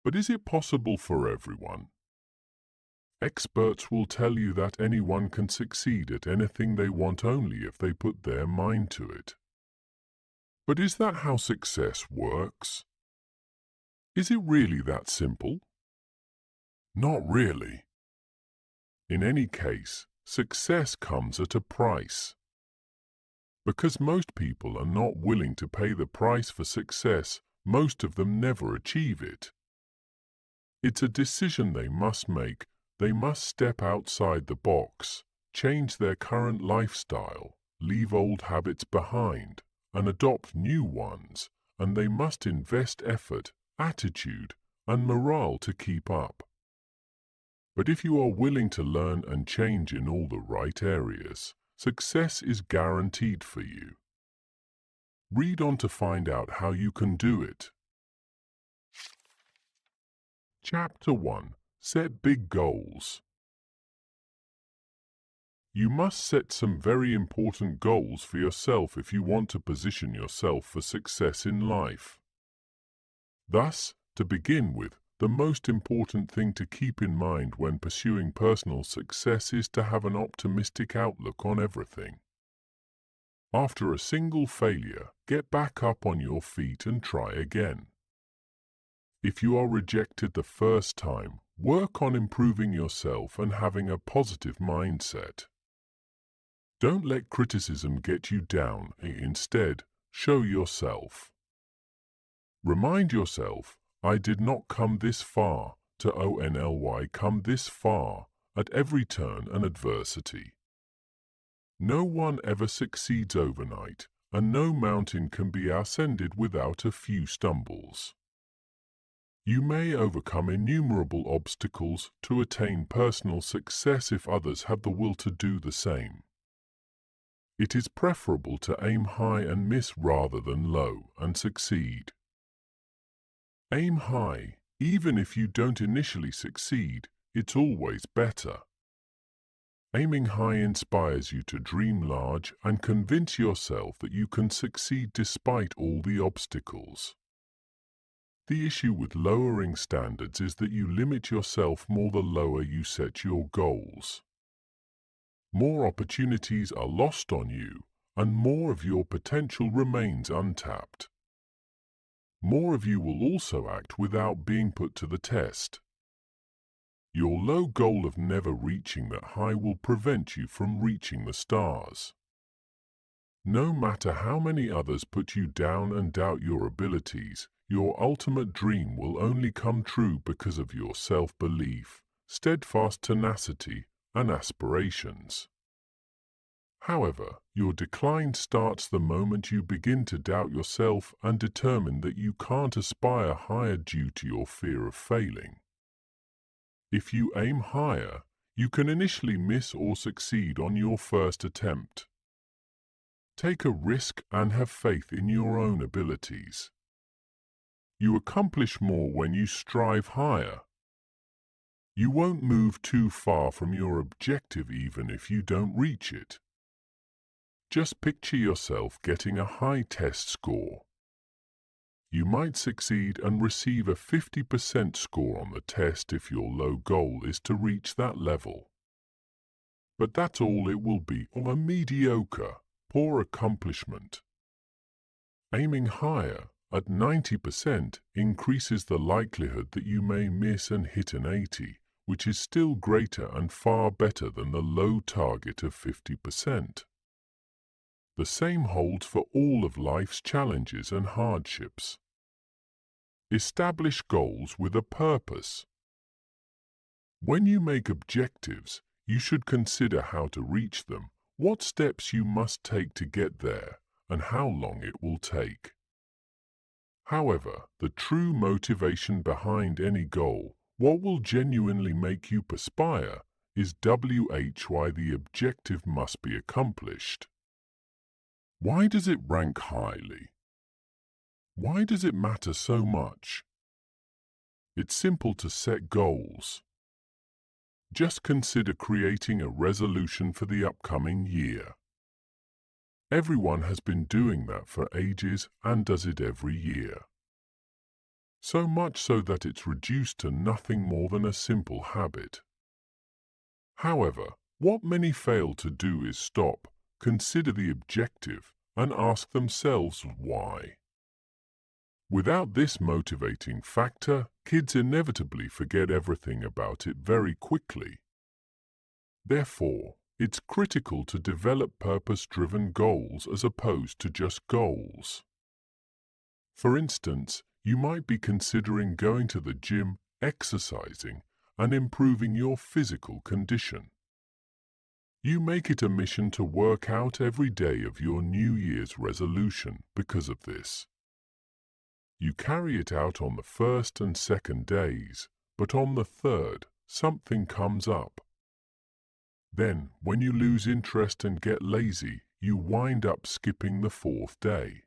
But is it possible for everyone? Experts will tell you that anyone can succeed at anything they want only if they put their mind to it. But is that how success works? Is it really that simple? Not really. In any case, success comes at a price. Because most people are not willing to pay the price for success, most of them never achieve it. It's a decision they must make. They must step outside the box, change their current lifestyle, leave old habits behind, and adopt new ones, and they must invest effort, attitude, and morale to keep up. But if you are willing to learn and change in all the right areas, success is guaranteed for you. Read on to find out how you can do it. Chapter 1. Set big goals. You must set some very important goals for yourself if you want to position yourself for success in life. Thus, to begin with, the most important thing to keep in mind when pursuing personal success is to have an optimistic outlook on everything. After a single failure, get back up on your feet and try again. If you are rejected the first time, work on improving yourself and having a positive mindset. Don't let criticism get you down. Instead, show yourself. Remind yourself, I did not come this far, to only come this far, at every turn and adversity. No one ever succeeds overnight, and no mountain can be ascended without a few stumbles. You may overcome innumerable obstacles to attain personal success if others have the will to do the same. It is preferable to aim high and miss rather than low and succeed. Aim high, even if you don't initially succeed, it's always better. Aiming high inspires you to dream large and convince yourself that you can succeed despite all the obstacles. The issue with lowering standards is that you limit yourself more the lower you set your goals. More opportunities are lost on you, and more of your potential remains untapped. More of you will also act without being put to the test. Your low goal of never reaching that high will prevent you from reaching the stars. No matter how many others put you down and doubt your abilities, your ultimate dream will only come true because of your self-belief, steadfast tenacity, and aspirations. However, your decline starts the moment you begin to doubt yourself and determine that you can't aspire higher due to your fear of failing. If you aim higher, you can initially miss or succeed on your first attempt. Take a risk and have faith in your own abilities. You accomplish more when you strive higher. You won't move too far from your objective even if you don't reach it. Just picture yourself getting a high test score. You might succeed and receive a 50% score on the test if your low goal is to reach that level. But that's all it will be, a mediocre, poor accomplishment. Aiming higher, at 90%, increases the likelihood that you may miss and hit an 80, which is still greater and far better than the low target of 50%. The same holds for all of life's challenges and hardships. Establish goals with a purpose. When you make objectives, you should consider how to reach them, what steps you must take to get there, and how long it will take. However, the true motivation behind any goal, what will genuinely make you perspire, is why the objective must be accomplished. Why does it rank highly? Why does it matter so much? It's simple to set goals. Just consider creating a resolution for the upcoming year. Everyone has been doing that for ages and does it every year. so much so that it's reduced to nothing more than a simple habit. However, what many fail to do is stop, consider the objective, and ask themselves why. Without this motivating factor, kids inevitably forget everything about it very quickly. Therefore, it's critical to develop purpose-driven goals as opposed to just goals. For instance, you might be considering going to the gym, exercising, and improving your physical condition. You make it a mission to work out every day of your New Year's resolution because of this. You carry it out on the first and second days, but on the third, something comes up. Then, when you lose interest and get lazy, you wind up skipping the fourth day.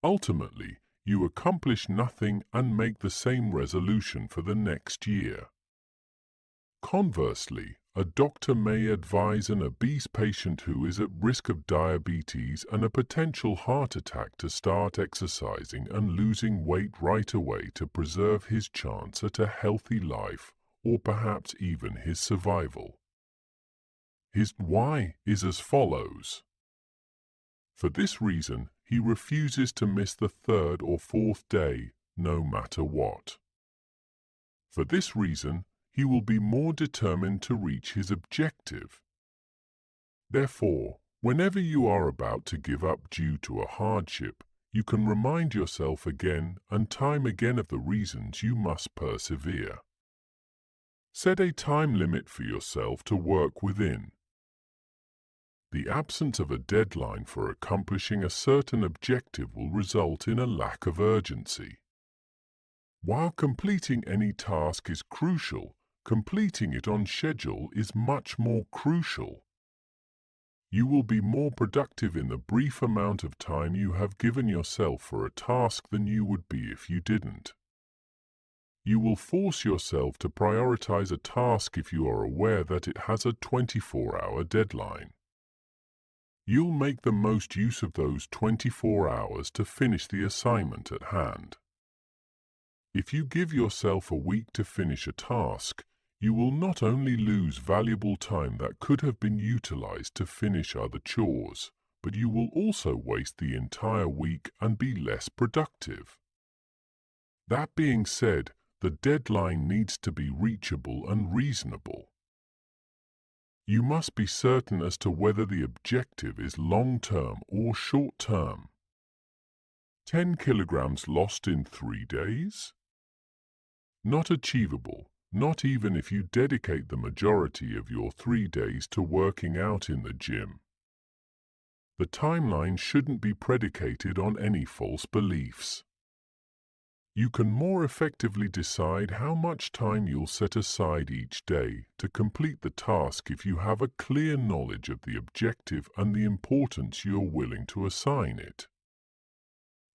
Ultimately, you accomplish nothing and make the same resolution for the next year. Conversely, a doctor may advise an obese patient who is at risk of diabetes and a potential heart attack to start exercising and losing weight right away to preserve his chance at a healthy life, or perhaps even his survival. His why is as follows. For this reason, he refuses to miss the third or fourth day, no matter what. For this reason, he will be more determined to reach his objective. Therefore, whenever you are about to give up due to a hardship, you can remind yourself again and time again of the reasons you must persevere. Set a time limit for yourself to work within. The absence of a deadline for accomplishing a certain objective will result in a lack of urgency. While completing any task is crucial, completing it on schedule is much more crucial. You will be more productive in the brief amount of time you have given yourself for a task than you would be if you didn't. You will force yourself to prioritize a task if you are aware that it has a 24-hour deadline. You'll make the most use of those 24 hours to finish the assignment at hand. If you give yourself a week to finish a task, you will not only lose valuable time that could have been utilized to finish other chores, but you will also waste the entire week and be less productive. That being said, the deadline needs to be reachable and reasonable. You must be certain as to whether the objective is long-term or short-term. 10 kilograms lost in 3 days? Not achievable, not even if you dedicate the majority of your 3 days to working out in the gym. The timeline shouldn't be predicated on any false beliefs. You can more effectively decide how much time you'll set aside each day to complete the task if you have a clear knowledge of the objective and the importance you're willing to assign it.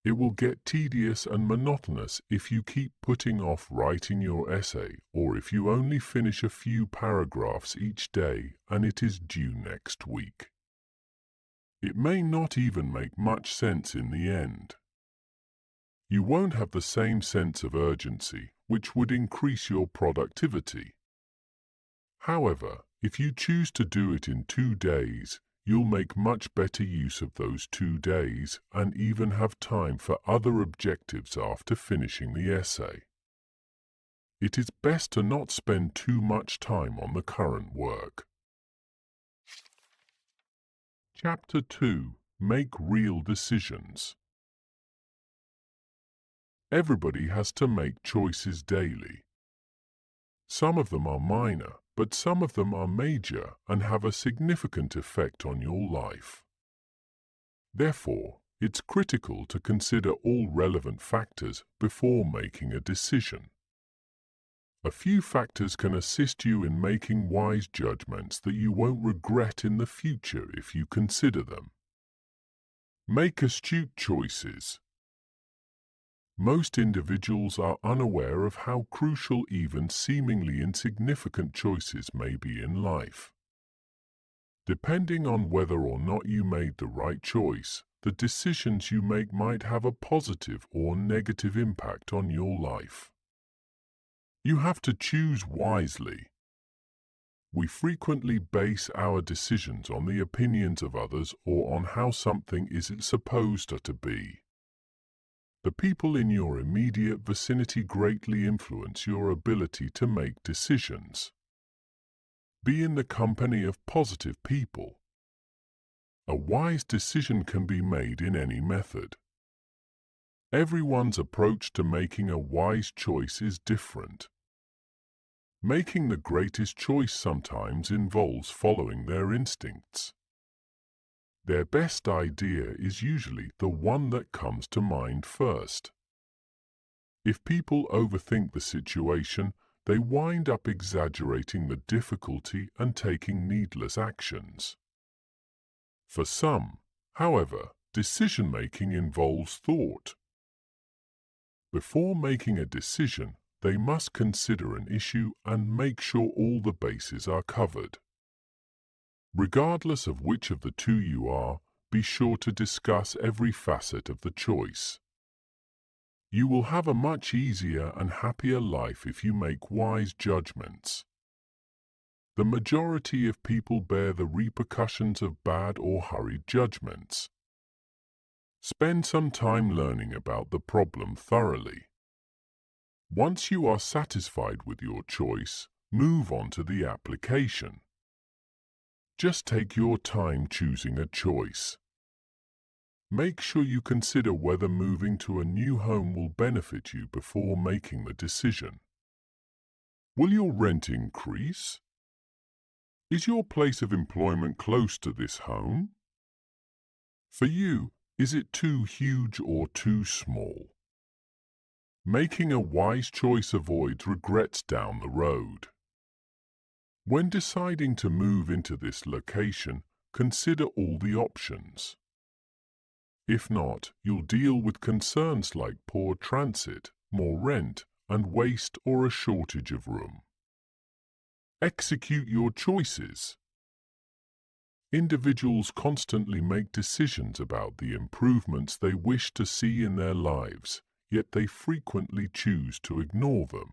It will get tedious and monotonous if you keep putting off writing your essay or if you only finish a few paragraphs each day and it is due next week. It may not even make much sense in the end. You won't have the same sense of urgency, which would increase your productivity. However, if you choose to do it in 2 days, you'll make much better use of those 2 days and even have time for other objectives after finishing the essay. It is best to not spend too much time on the current work. Chapter 2. Make real decisions. Everybody has to make choices daily. Some of them are minor, but some of them are major and have a significant effect on your life. Therefore, it's critical to consider all relevant factors before making a decision. A few factors can assist you in making wise judgments that you won't regret in the future if you consider them. Make astute choices. Most individuals are unaware of how crucial even seemingly insignificant choices may be in life. Depending on whether or not you made the right choice, the decisions you make might have a positive or negative impact on your life. You have to choose wisely. We frequently base our decisions on the opinions of others or on how something is supposed to be. The people in your immediate vicinity greatly influence your ability to make decisions. Be in the company of positive people. A wise decision can be made in any method. Everyone's approach to making a wise choice is different. Making the greatest choice sometimes involves following their instincts. Their best idea is usually the one that comes to mind first. If people overthink the situation, they wind up exaggerating the difficulty and taking needless actions. For some, however, decision-making involves thought. Before making a decision, they must consider an issue and make sure all the bases are covered. Regardless of which of the two you are, be sure to discuss every facet of the choice. You will have a much easier and happier life if you make wise judgments. The majority of people bear the repercussions of bad or hurried judgments. Spend some time learning about the problem thoroughly. Once you are satisfied with your choice, move on to the application. Just take your time choosing a choice. Make sure you consider whether moving to a new home will benefit you before making the decision. Will your rent increase? Is your place of employment close to this home? For you, is it too huge or too small? Making a wise choice avoids regrets down the road. When deciding to move into this location, consider all the options. If not, you'll deal with concerns like poor transit, more rent, and waste or a shortage of room. Execute your choices. Individuals constantly make decisions about the improvements they wish to see in their lives, yet they frequently choose to ignore them.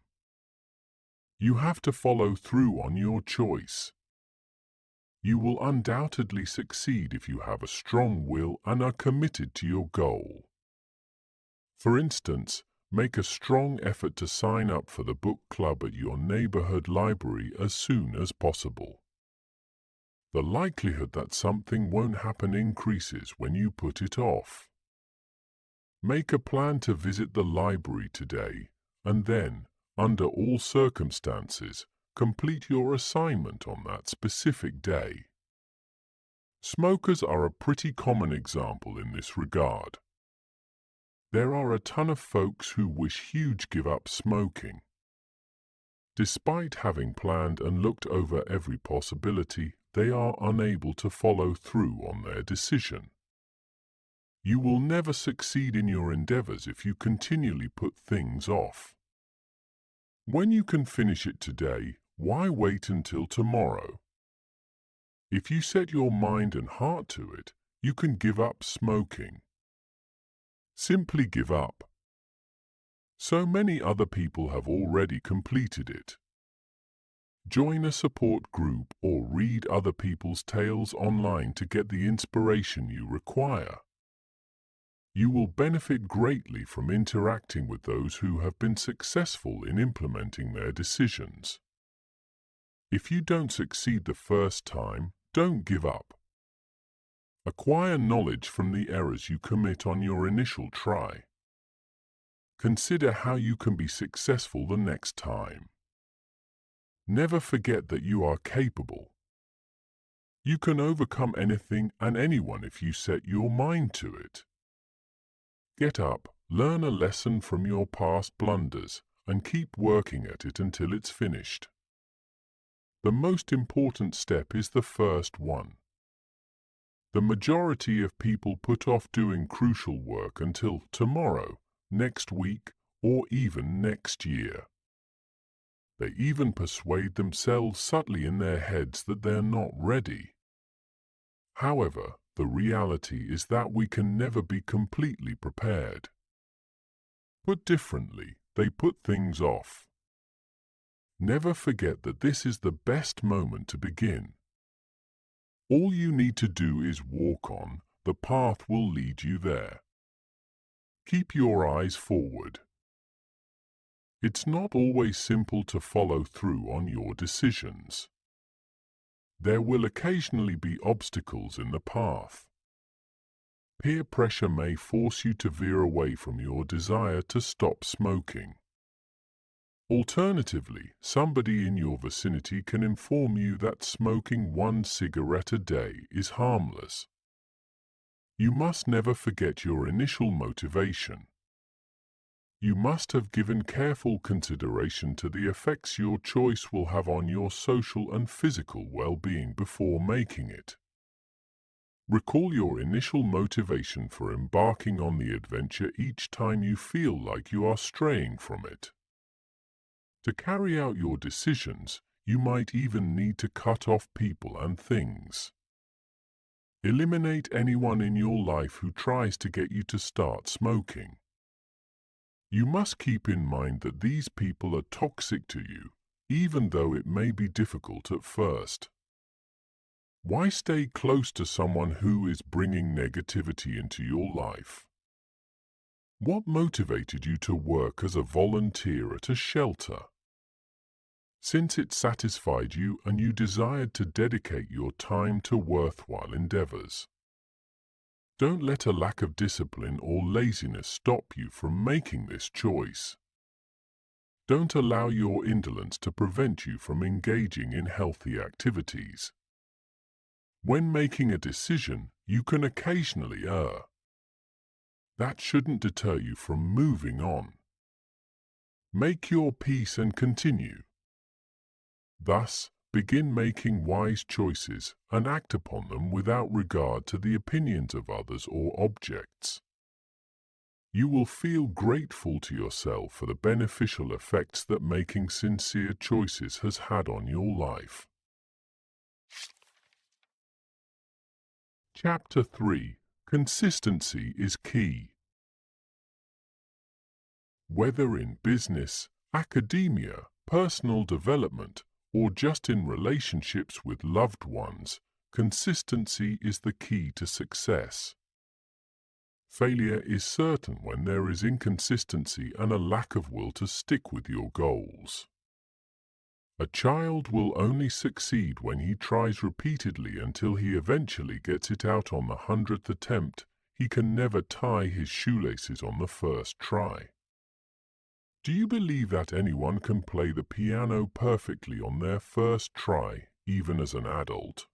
You have to follow through on your choice. You will undoubtedly succeed if you have a strong will and are committed to your goal. For instance, make a strong effort to sign up for the book club at your neighborhood library as soon as possible. The likelihood that something won't happen increases when you put it off. Make a plan to visit the library today, and then, under all circumstances, complete your assignment on that specific day. Smokers are a pretty common example in this regard. There are a ton of folks who wish huge give up smoking. Despite having planned and looked over every possibility, they are unable to follow through on their decision. You will never succeed in your endeavors if you continually put things off. When you can finish it today, why wait until tomorrow? If you set your mind and heart to it, you can give up smoking. Simply give up. So many other people have already completed it. Join a support group or read other people's tales online to get the inspiration you require. You will benefit greatly from interacting with those who have been successful in implementing their decisions. If you don't succeed the first time, don't give up. Acquire knowledge from the errors you commit on your initial try. Consider how you can be successful the next time. Never forget that you are capable. You can overcome anything and anyone if you set your mind to it. Get up, learn a lesson from your past blunders, and keep working at it until it's finished. The most important step is the first one. The majority of people put off doing crucial work until tomorrow, next week, or even next year. They even persuade themselves subtly in their heads that they're not ready. However, the reality is that we can never be completely prepared. Put differently, they put things off. Never forget that this is the best moment to begin. All you need to do is walk on, the path will lead you there. Keep your eyes forward. It's not always simple to follow through on your decisions. There will occasionally be obstacles in the path. Peer pressure may force you to veer away from your desire to stop smoking. Alternatively, somebody in your vicinity can inform you that smoking 1 cigarette a day is harmless. You must never forget your initial motivation. You must have given careful consideration to the effects your choice will have on your social and physical well-being before making it. Recall your initial motivation for embarking on the adventure each time you feel like you are straying from it. To carry out your decisions, you might even need to cut off people and things. Eliminate anyone in your life who tries to get you to start smoking. You must keep in mind that these people are toxic to you, even though it may be difficult at first. Why stay close to someone who is bringing negativity into your life? What motivated you to work as a volunteer at a shelter? Since it satisfied you and you desired to dedicate your time to worthwhile endeavors. Don't let a lack of discipline or laziness stop you from making this choice. Don't allow your indolence to prevent you from engaging in healthy activities. When making a decision, you can occasionally err. That shouldn't deter you from moving on. Make your peace and continue. Thus, begin making wise choices and act upon them without regard to the opinions of others or objects. You will feel grateful to yourself for the beneficial effects that making sincere choices has had on your life. Chapter 3. Consistency is key. Whether in business, academia, personal development, or just in relationships with loved ones, consistency is the key to success. Failure is certain when there is inconsistency and a lack of will to stick with your goals. A child will only succeed when he tries repeatedly until he eventually gets it out on the 100th attempt. He can never tie his shoelaces on the first try. Do you believe that anyone can play the piano perfectly on their first try, even as an adult?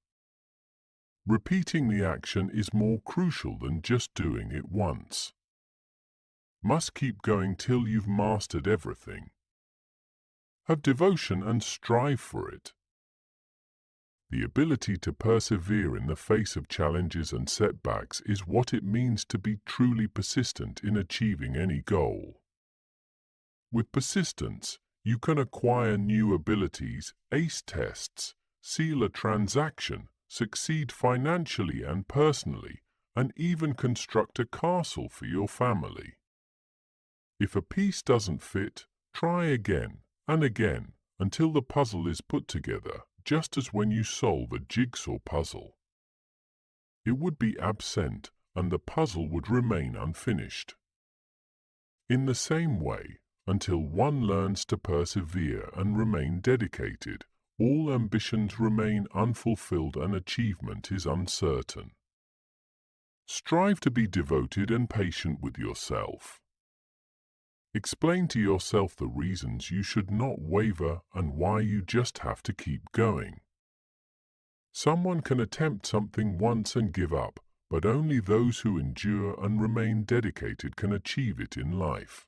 Repeating the action is more crucial than just doing it once. Must keep going till you've mastered everything. Have devotion and strive for it. The ability to persevere in the face of challenges and setbacks is what it means to be truly persistent in achieving any goal. With persistence, you can acquire new abilities, ace tests, seal a transaction, succeed financially and personally, and even construct a castle for your family. If a piece doesn't fit, try again and again until the puzzle is put together, just as when you solve a jigsaw puzzle. It would be absent and the puzzle would remain unfinished. In the same way, until one learns to persevere and remain dedicated, all ambitions remain unfulfilled and achievement is uncertain. Strive to be devoted and patient with yourself. Explain to yourself the reasons you should not waver and why you just have to keep going. Someone can attempt something once and give up, but only those who endure and remain dedicated can achieve it in life.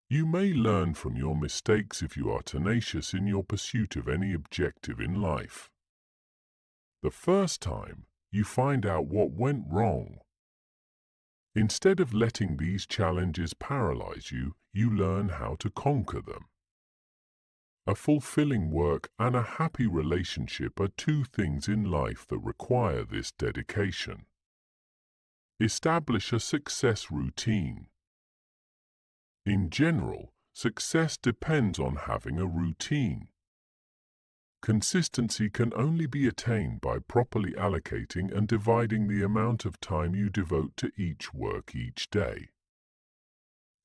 You may learn from your mistakes if you are tenacious in your pursuit of any objective in life. The first time, you find out what went wrong. Instead of letting these challenges paralyze you, you learn how to conquer them. A fulfilling work and a happy relationship are two things in life that require this dedication. Establish a success routine. In general, success depends on having a routine. Consistency can only be attained by properly allocating and dividing the amount of time you devote to each work each day.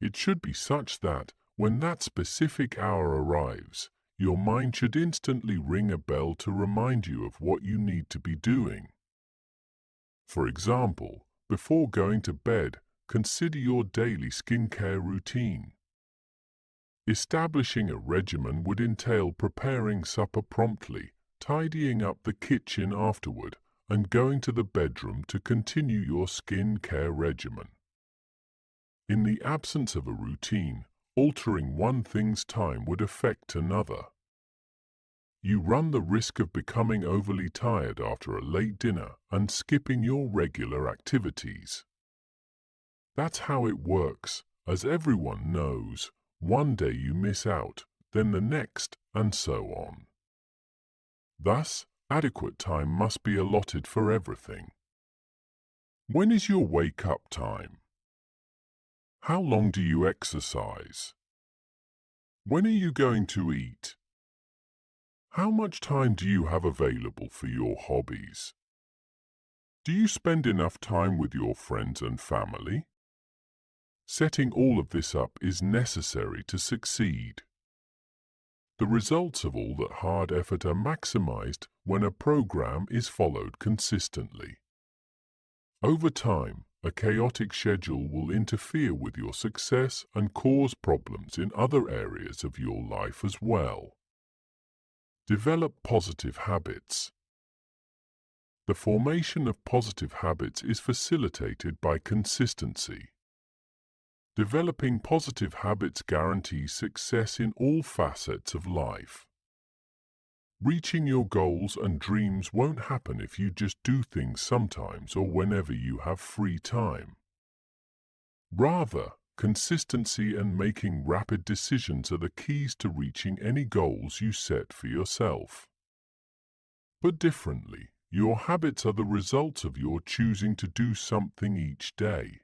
It should be such that, when that specific hour arrives, your mind should instantly ring a bell to remind you of what you need to be doing. For example, before going to bed, consider your daily skincare routine. Establishing a regimen would entail preparing supper promptly, tidying up the kitchen afterward, and going to the bedroom to continue your skincare regimen. In the absence of a routine, altering one thing's time would affect another. You run the risk of becoming overly tired after a late dinner and skipping your regular activities. That's how it works, as everyone knows. One day you miss out, then the next, and so on. Thus, adequate time must be allotted for everything. When is your wake-up time? How long do you exercise? When are you going to eat? How much time do you have available for your hobbies? Do you spend enough time with your friends and family? Setting all of this up is necessary to succeed. The results of all that hard effort are maximized when a program is followed consistently. Over time, a chaotic schedule will interfere with your success and cause problems in other areas of your life as well. Develop positive habits. The formation of positive habits is facilitated by consistency. Developing positive habits guarantees success in all facets of life. Reaching your goals and dreams won't happen if you just do things sometimes or whenever you have free time. Rather, consistency and making rapid decisions are the keys to reaching any goals you set for yourself. Put differently, your habits are the result of your choosing to do something each day.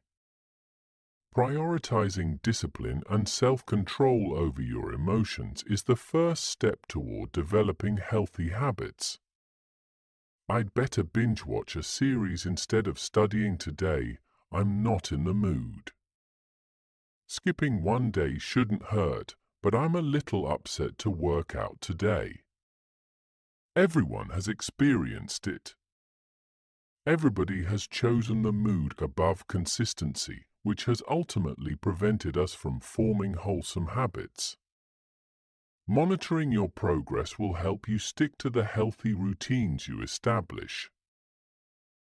Prioritizing discipline and self-control over your emotions is the first step toward developing healthy habits. I'd better binge-watch a series instead of studying today. I'm not in the mood. Skipping one day shouldn't hurt, but I'm a little upset to work out today. Everyone has experienced it. Everybody has chosen the mood above consistency, which has ultimately prevented us from forming wholesome habits. Monitoring your progress will help you stick to the healthy routines you establish.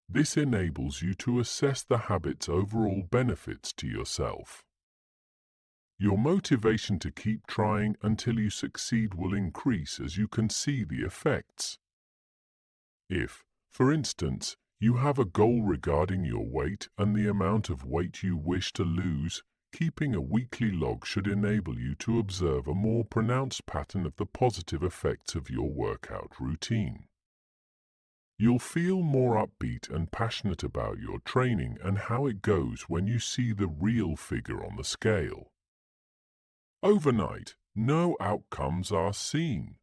This enables you to assess the habit's overall benefits to yourself. Your motivation to keep trying until you succeed will increase as you can see the effects. If, for instance, you have a goal regarding your weight and the amount of weight you wish to lose, keeping a weekly log should enable you to observe a more pronounced pattern of the positive effects of your workout routine. You'll feel more upbeat and passionate about your training and how it goes when you see the real figure on the scale. Overnight, no outcomes are seen.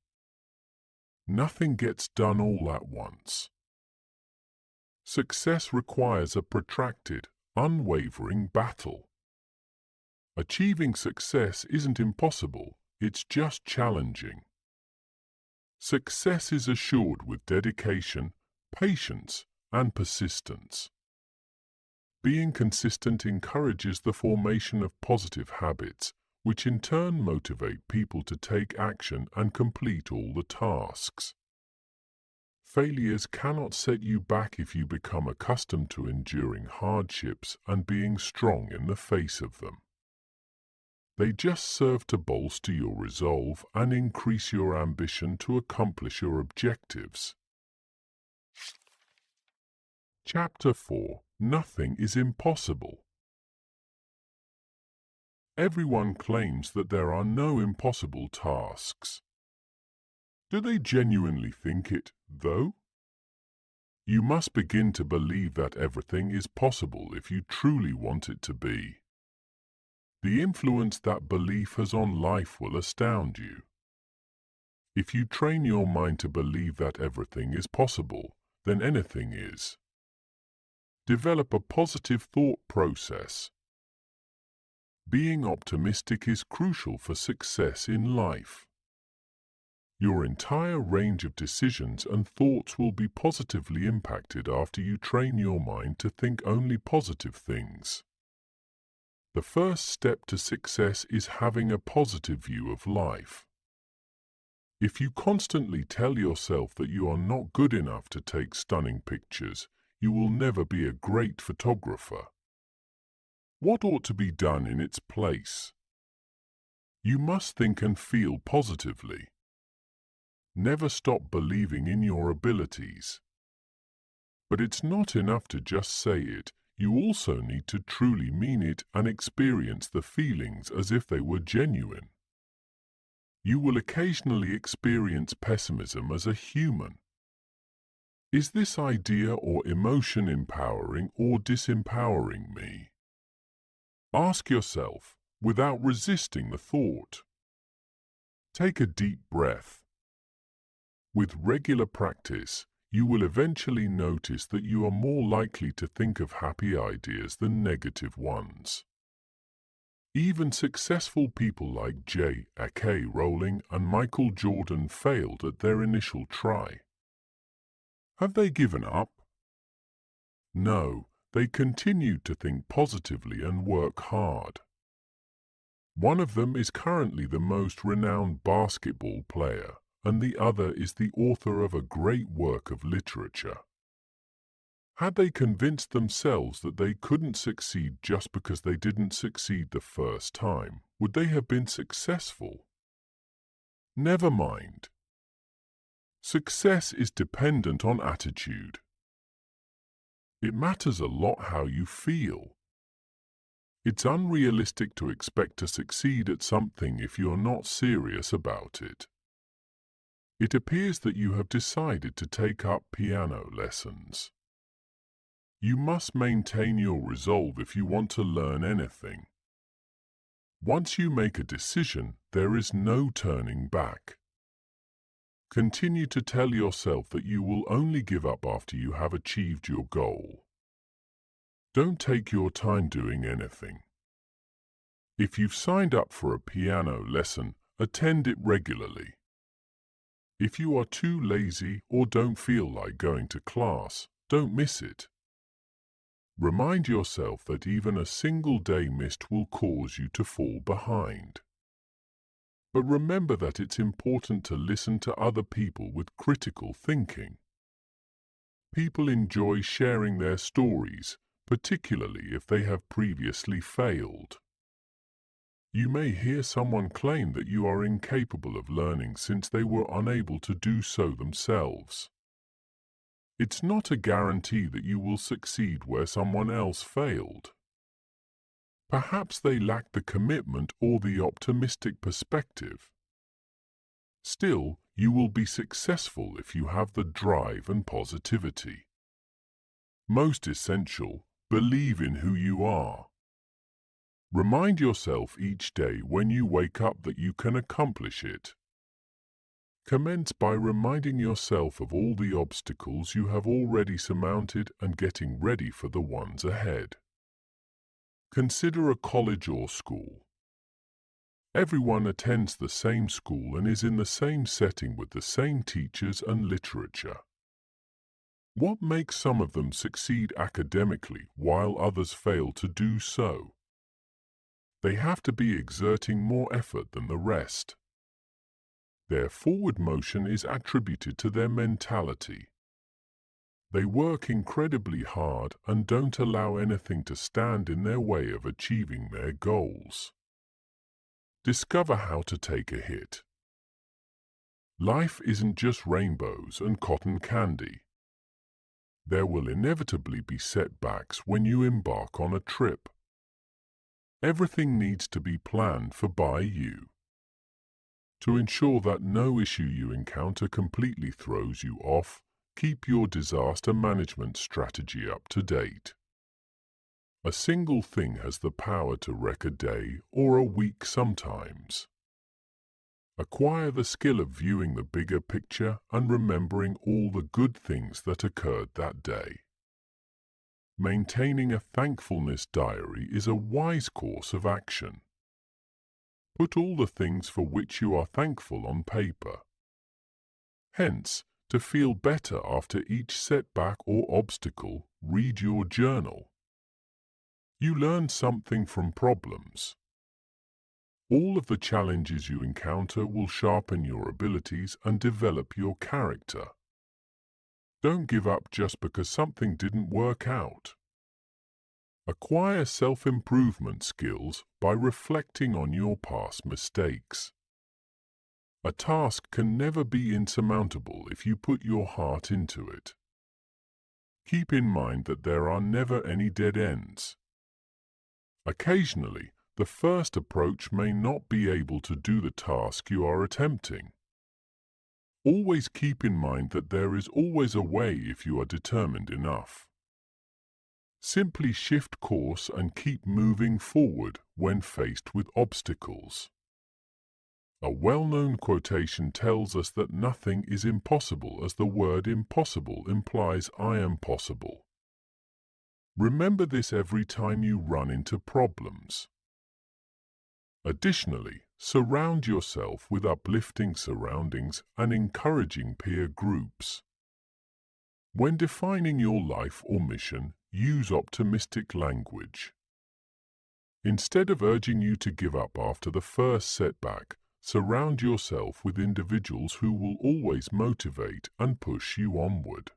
Nothing gets done all at once. Success requires a protracted, unwavering battle. Achieving success isn't impossible, it's just challenging. Success is assured with dedication, patience, and persistence. Being consistent encourages the formation of positive habits, which in turn motivate people to take action and complete all the tasks. Failures cannot set you back if you become accustomed to enduring hardships and being strong in the face of them. They just serve to bolster your resolve and increase your ambition to accomplish your objectives. Chapter 4. Nothing is impossible. Everyone claims that there are no impossible tasks. Do they genuinely think it, though? You must begin to believe that everything is possible if you truly want it to be. The influence that belief has on life will astound you. If you train your mind to believe that everything is possible, then anything is. Develop a positive thought process. Being optimistic is crucial for success in life. Your entire range of decisions and thoughts will be positively impacted after you train your mind to think only positive things. The first step to success is having a positive view of life. If you constantly tell yourself that you are not good enough to take stunning pictures, you will never be a great photographer. What ought to be done in its place? You must think and feel positively. Never stop believing in your abilities. But it's not enough to just say it, you also need to truly mean it and experience the feelings as if they were genuine. You will occasionally experience pessimism as a human. Is this idea or emotion empowering or disempowering me? Ask yourself, without resisting the thought. Take a deep breath. With regular practice, you will eventually notice that you are more likely to think of happy ideas than negative ones. Even successful people like J.K. Rowling and Michael Jordan failed at their initial try. Have they given up? No, they continued to think positively and work hard. One of them is currently the most renowned basketball player, and the other is the author of a great work of literature. Had they convinced themselves that they couldn't succeed just because they didn't succeed the first time, would they have been successful? Never mind. Success is dependent on attitude. It matters a lot how you feel. It's unrealistic to expect to succeed at something if you're not serious about it. It appears that you have decided to take up piano lessons. You must maintain your resolve if you want to learn anything. Once you make a decision, there is no turning back. Continue to tell yourself that you will only give up after you have achieved your goal. Don't take your time doing anything. If you've signed up for a piano lesson, attend it regularly. If you are too lazy or don't feel like going to class, don't miss it. Remind yourself that even a single day missed will cause you to fall behind. But remember that it's important to listen to other people with critical thinking. People enjoy sharing their stories, particularly if they have previously failed. You may hear someone claim that you are incapable of learning since they were unable to do so themselves. It's not a guarantee that you will succeed where someone else failed. Perhaps they lack the commitment or the optimistic perspective. Still, you will be successful if you have the drive and positivity. Most essential, believe in who you are. Remind yourself each day when you wake up that you can accomplish it. Commence by reminding yourself of all the obstacles you have already surmounted and getting ready for the ones ahead. Consider a college or school. Everyone attends the same school and is in the same setting with the same teachers and literature. What makes some of them succeed academically while others fail to do so? They have to be exerting more effort than the rest. Their forward motion is attributed to their mentality. They work incredibly hard and don't allow anything to stand in their way of achieving their goals. Discover how to take a hit. Life isn't just rainbows and cotton candy. There will inevitably be setbacks when you embark on a trip. Everything needs to be planned for by you. To ensure that no issue you encounter completely throws you off, keep your disaster management strategy up to date. A single thing has the power to wreck a day or a week sometimes. Acquire the skill of viewing the bigger picture and remembering all the good things that occurred that day. Maintaining a thankfulness diary is a wise course of action. Put all the things for which you are thankful on paper. Hence, to feel better after each setback or obstacle, read your journal. You learn something from problems. All of the challenges you encounter will sharpen your abilities and develop your character. Don't give up just because something didn't work out. Acquire self-improvement skills by reflecting on your past mistakes. A task can never be insurmountable if you put your heart into it. Keep in mind that there are never any dead ends. Occasionally, the first approach may not be able to do the task you are attempting. Always keep in mind that there is always a way if you are determined enough. Simply shift course and keep moving forward when faced with obstacles. A well-known quotation tells us that nothing is impossible, as the word impossible implies I am possible. Remember this every time you run into problems. Additionally, surround yourself with uplifting surroundings and encouraging peer groups. When defining your life or mission, use optimistic language. Instead of urging you to give up after the first setback, surround yourself with individuals who will always motivate and push you onward.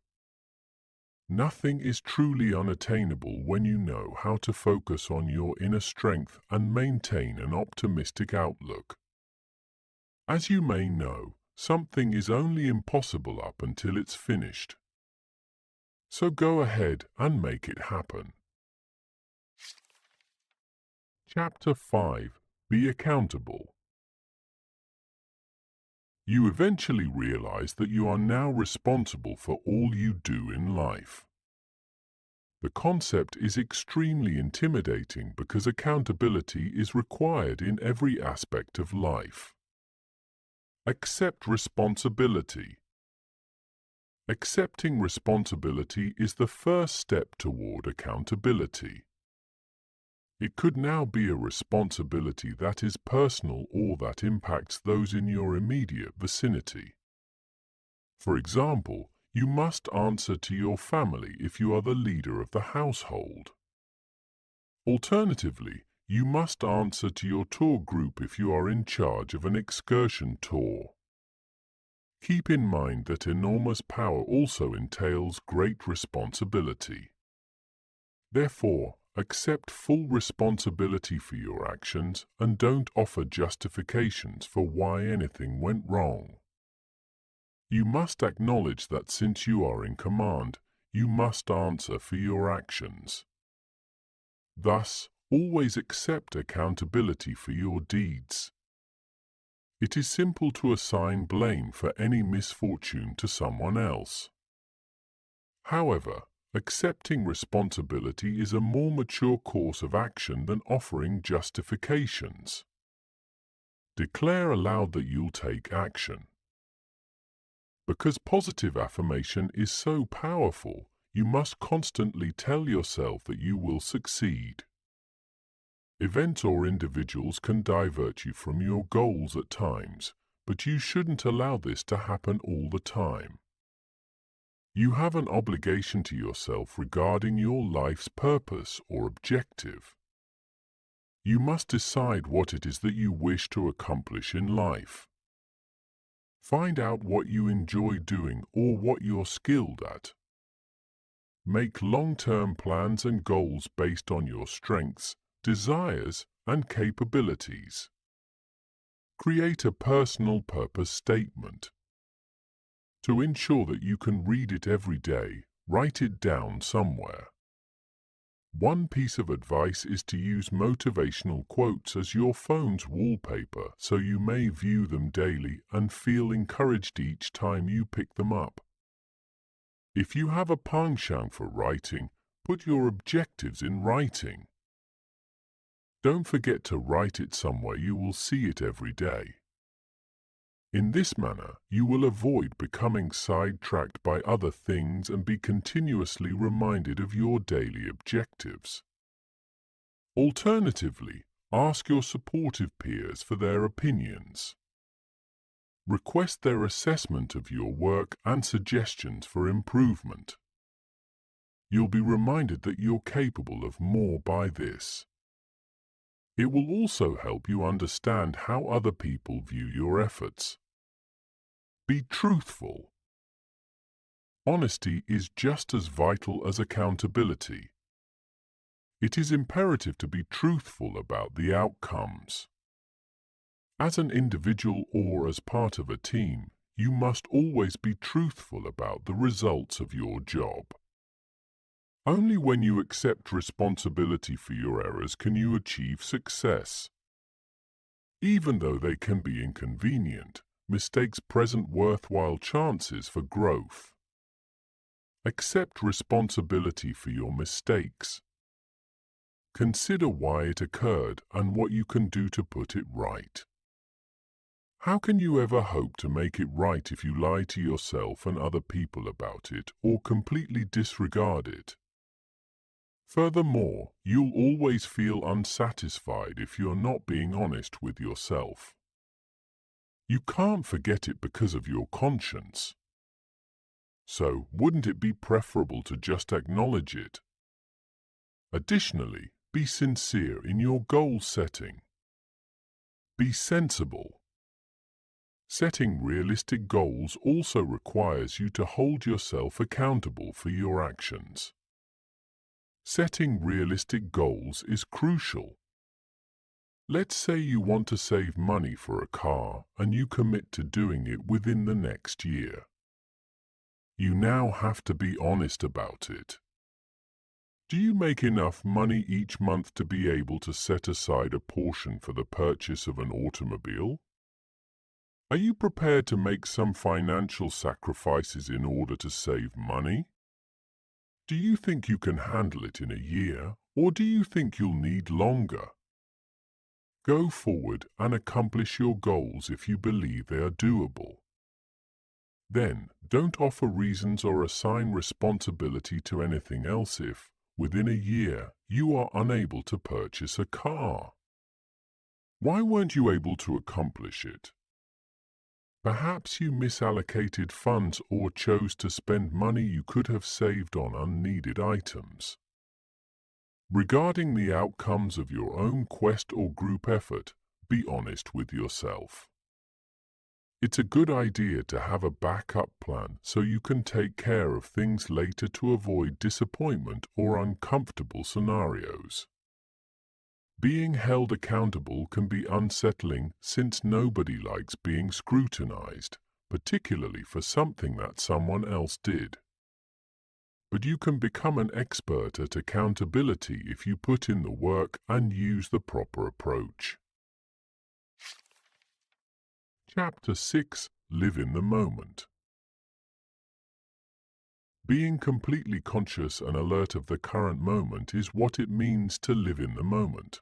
Nothing is truly unattainable when you know how to focus on your inner strength and maintain an optimistic outlook. As you may know, something is only impossible up until it's finished. So go ahead and make it happen. Chapter 5. Be accountable. You eventually realize that you are now responsible for all you do in life. The concept is extremely intimidating because accountability is required in every aspect of life. Accept responsibility. Accepting responsibility is the first step toward accountability. It could now be a responsibility that is personal or that impacts those in your immediate vicinity. For example, you must answer to your family if you are the leader of the household. Alternatively, you must answer to your tour group if you are in charge of an excursion tour. Keep in mind that enormous power also entails great responsibility. Therefore, accept full responsibility for your actions and don't offer justifications for why anything went wrong. You must acknowledge that since you are in command, you must answer for your actions. Thus, always accept accountability for your deeds. It is simple to assign blame for any misfortune to someone else. However, accepting responsibility is a more mature course of action than offering justifications. Declare aloud that you'll take action. Because positive affirmation is so powerful, you must constantly tell yourself that you will succeed. Events or individuals can divert you from your goals at times, but you shouldn't allow this to happen all the time. You have an obligation to yourself regarding your life's purpose or objective. You must decide what it is that you wish to accomplish in life. Find out what you enjoy doing or what you're skilled at. Make long-term plans and goals based on your strengths, desires, and capabilities. Create a personal purpose statement. To ensure that you can read it every day, write it down somewhere. One piece of advice is to use motivational quotes as your phone's wallpaper so you may view them daily and feel encouraged each time you pick them up. If you have a penchant for writing, put your objectives in writing. Don't forget to write it somewhere you will see it every day. In this manner, you will avoid becoming sidetracked by other things and be continuously reminded of your daily objectives. Alternatively, ask your supportive peers for their opinions. Request their assessment of your work and suggestions for improvement. You'll be reminded that you're capable of more by this. It will also help you understand how other people view your efforts. Be truthful. Honesty is just as vital as accountability. It is imperative to be truthful about the outcomes. As an individual or as part of a team, you must always be truthful about the results of your job. Only when you accept responsibility for your errors can you achieve success. Even though they can be inconvenient, mistakes present worthwhile chances for growth. Accept responsibility for your mistakes. Consider why it occurred and what you can do to put it right. How can you ever hope to make it right if you lie to yourself and other people about it or completely disregard it? Furthermore, you'll always feel unsatisfied if you're not being honest with yourself. You can't forget it because of your conscience. So, wouldn't it be preferable to just acknowledge it? Additionally, be sincere in your goal setting. Be sensible. Setting realistic goals also requires you to hold yourself accountable for your actions. Setting realistic goals is crucial. Let's say you want to save money for a car and you commit to doing it within the next year. You now have to be honest about it. Do you make enough money each month to be able to set aside a portion for the purchase of an automobile? Are you prepared to make some financial sacrifices in order to save money? Do you think you can handle it in a year, or do you think you'll need longer? Go forward and accomplish your goals if you believe they are doable. Then, don't offer reasons or assign responsibility to anything else if, within a year, you are unable to purchase a car. Why weren't you able to accomplish it? Perhaps you misallocated funds or chose to spend money you could have saved on unneeded items. Regarding the outcomes of your own quest or group effort, be honest with yourself. It's a good idea to have a backup plan so you can take care of things later to avoid disappointment or uncomfortable scenarios. Being held accountable can be unsettling since nobody likes being scrutinized, particularly for something that someone else did. But you can become an expert at accountability if you put in the work and use the proper approach. Chapter 6. Live in the moment. Being completely conscious and alert of the current moment is what it means to live in the moment.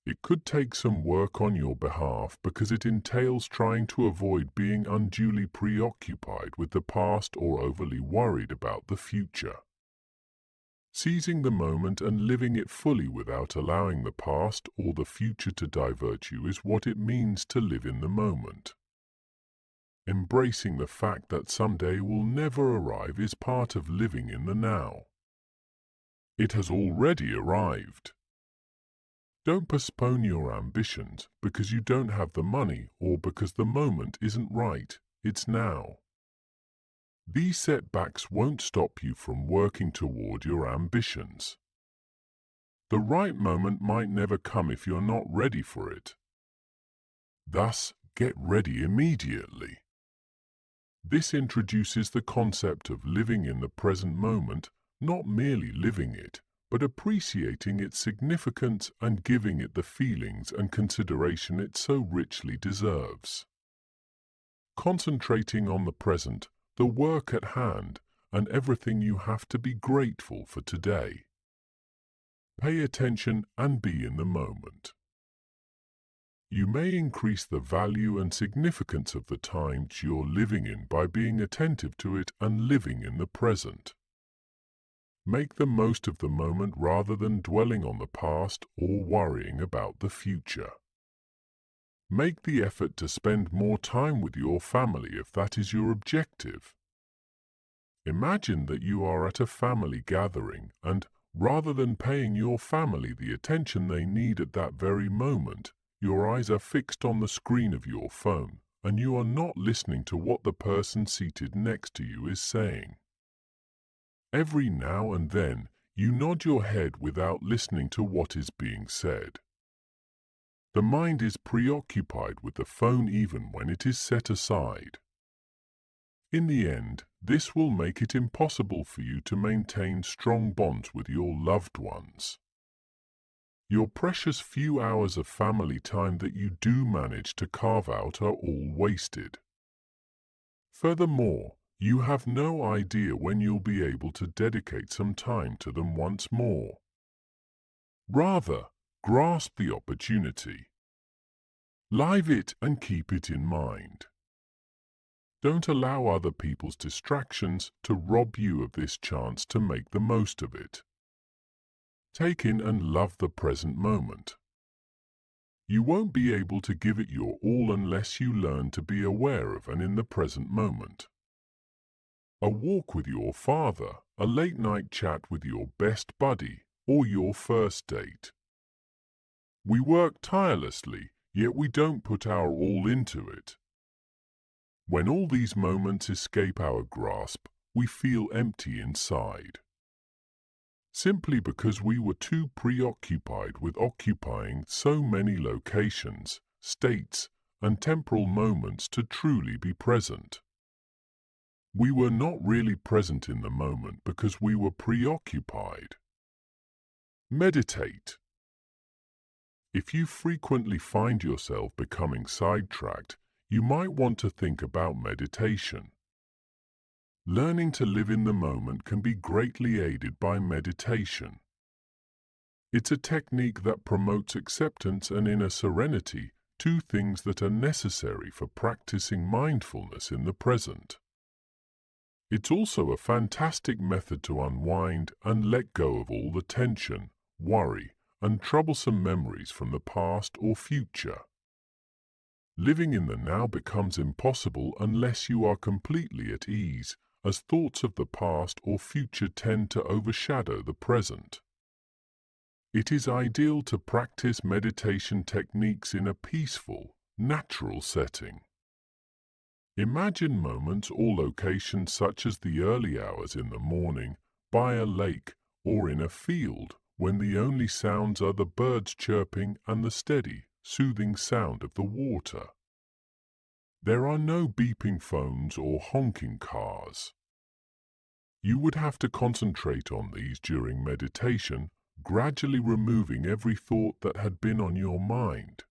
It could take some work on your behalf because it entails trying to avoid being unduly preoccupied with the past or overly worried about the future. Seizing the moment and living it fully without allowing the past or the future to divert you is what it means to live in the moment. Embracing the fact that someday will never arrive is part of living in the now. It has already arrived. Don't postpone your ambitions because you don't have the money or because the moment isn't right, it's now. These setbacks won't stop you from working toward your ambitions. The right moment might never come if you're not ready for it. Thus, get ready immediately. This introduces the concept of living in the present moment, not merely living it, but appreciating its significance and giving it the feelings and consideration it so richly deserves. Concentrating on the present, the work at hand, and everything you have to be grateful for today. Pay attention and be in the moment. You may increase the value and significance of the times you're living in by being attentive to it and living in the present. Make the most of the moment rather than dwelling on the past or worrying about the future. Make the effort to spend more time with your family if that is your objective. Imagine that you are at a family gathering and, rather than paying your family the attention they need at that very moment, your eyes are fixed on the screen of your phone and you are not listening to what the person seated next to you is saying. Every now and then, you nod your head without listening to what is being said. The mind is preoccupied with the phone even when it is set aside. In the end, this will make it impossible for you to maintain strong bonds with your loved ones. Your precious few hours of family time that you do manage to carve out are all wasted. Furthermore, you have no idea when you'll be able to dedicate some time to them once more. Rather, grasp the opportunity. Live it and keep it in mind. Don't allow other people's distractions to rob you of this chance to make the most of it. Take in and love the present moment. You won't be able to give it your all unless you learn to be aware of and in the present moment. A walk with your father, a late-night chat with your best buddy, or your first date. We work tirelessly, yet we don't put our all into it. When all these moments escape our grasp, we feel empty inside. Simply because we were too preoccupied with occupying so many locations, states, and temporal moments to truly be present. We were not really present in the moment because we were preoccupied. Meditate. If you frequently find yourself becoming sidetracked, you might want to think about meditation. Learning to live in the moment can be greatly aided by meditation. It's a technique that promotes acceptance and inner serenity, two things that are necessary for practicing mindfulness in the present. It's also a fantastic method to unwind and let go of all the tension, worry, and troublesome memories from the past or future. Living in the now becomes impossible unless you are completely at ease, as thoughts of the past or future tend to overshadow the present. It is ideal to practice meditation techniques in a peaceful, natural setting. Imagine moments or locations such as the early hours in the morning, by a lake, or in a field, when the only sounds are the birds chirping and the steady, soothing sound of the water. There are no beeping phones or honking cars. You would have to concentrate on these during meditation, gradually removing every thought that had been on your mind.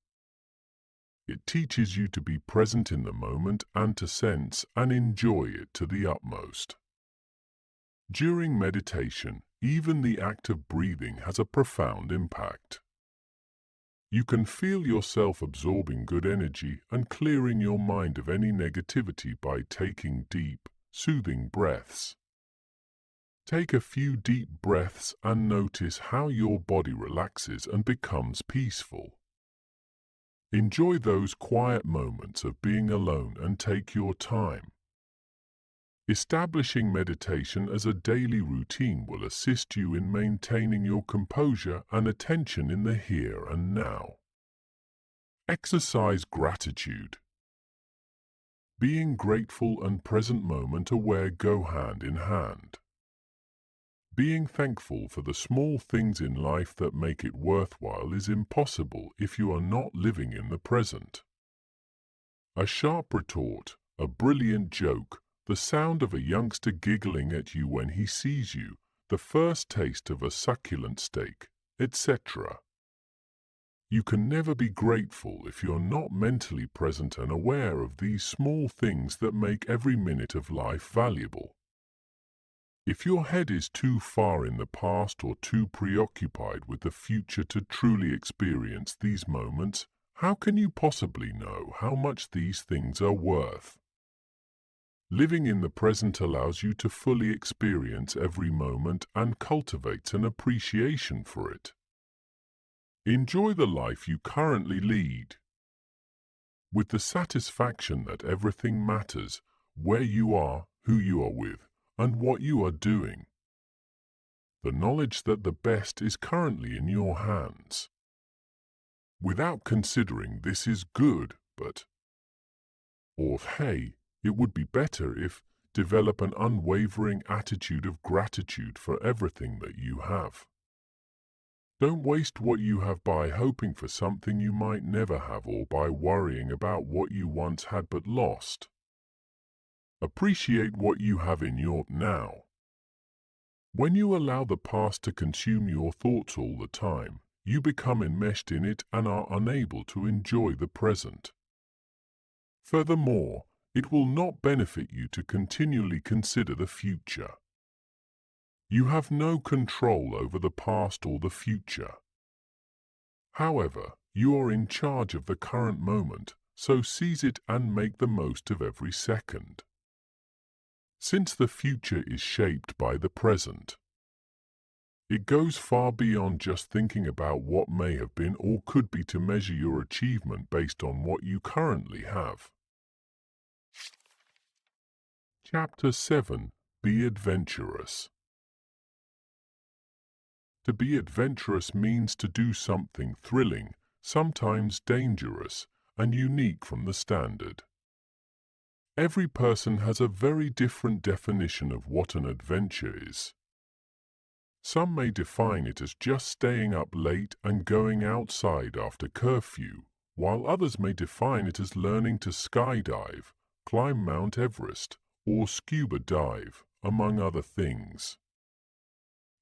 It teaches you to be present in the moment and to sense and enjoy it to the utmost. During meditation, even the act of breathing has a profound impact. You can feel yourself absorbing good energy and clearing your mind of any negativity by taking deep, soothing breaths. Take a few deep breaths and notice how your body relaxes and becomes peaceful. Enjoy those quiet moments of being alone and take your time. Establishing meditation as a daily routine will assist you in maintaining your composure and attention in the here and now. Exercise gratitude. Being grateful and present moment aware go hand in hand. Being thankful for the small things in life that make it worthwhile is impossible if you are not living in the present. A sharp retort, a brilliant joke, the sound of a youngster giggling at you when he sees you, the first taste of a succulent steak, etc. You can never be grateful if you're not mentally present and aware of these small things that make every minute of life valuable. If your head is too far in the past or too preoccupied with the future to truly experience these moments, how can you possibly know how much these things are worth? Living in the present allows you to fully experience every moment and cultivates an appreciation for it. Enjoy the life you currently lead, with the satisfaction that everything matters, where you are, who you are with, and what you are doing. The knowledge that the best is currently in your hands. Without considering this is good, but, or hey, it would be better if, develop an unwavering attitude of gratitude for everything that you have. Don't waste what you have by hoping for something you might never have or by worrying about what you once had but lost. Appreciate what you have in your now. When you allow the past to consume your thoughts all the time, you become enmeshed in it and are unable to enjoy the present. Furthermore, it will not benefit you to continually consider the future. You have no control over the past or the future. However, you are in charge of the current moment, so seize it and make the most of every second. Since the future is shaped by the present, it goes far beyond just thinking about what may have been or could be to measure your achievement based on what you currently have. Chapter 7. Be adventurous. To be adventurous means to do something thrilling, sometimes dangerous, and unique from the standard. Every person has a very different definition of what an adventure is. Some may define it as just staying up late and going outside after curfew, while others may define it as learning to skydive, climb Mount Everest, or scuba dive, among other things.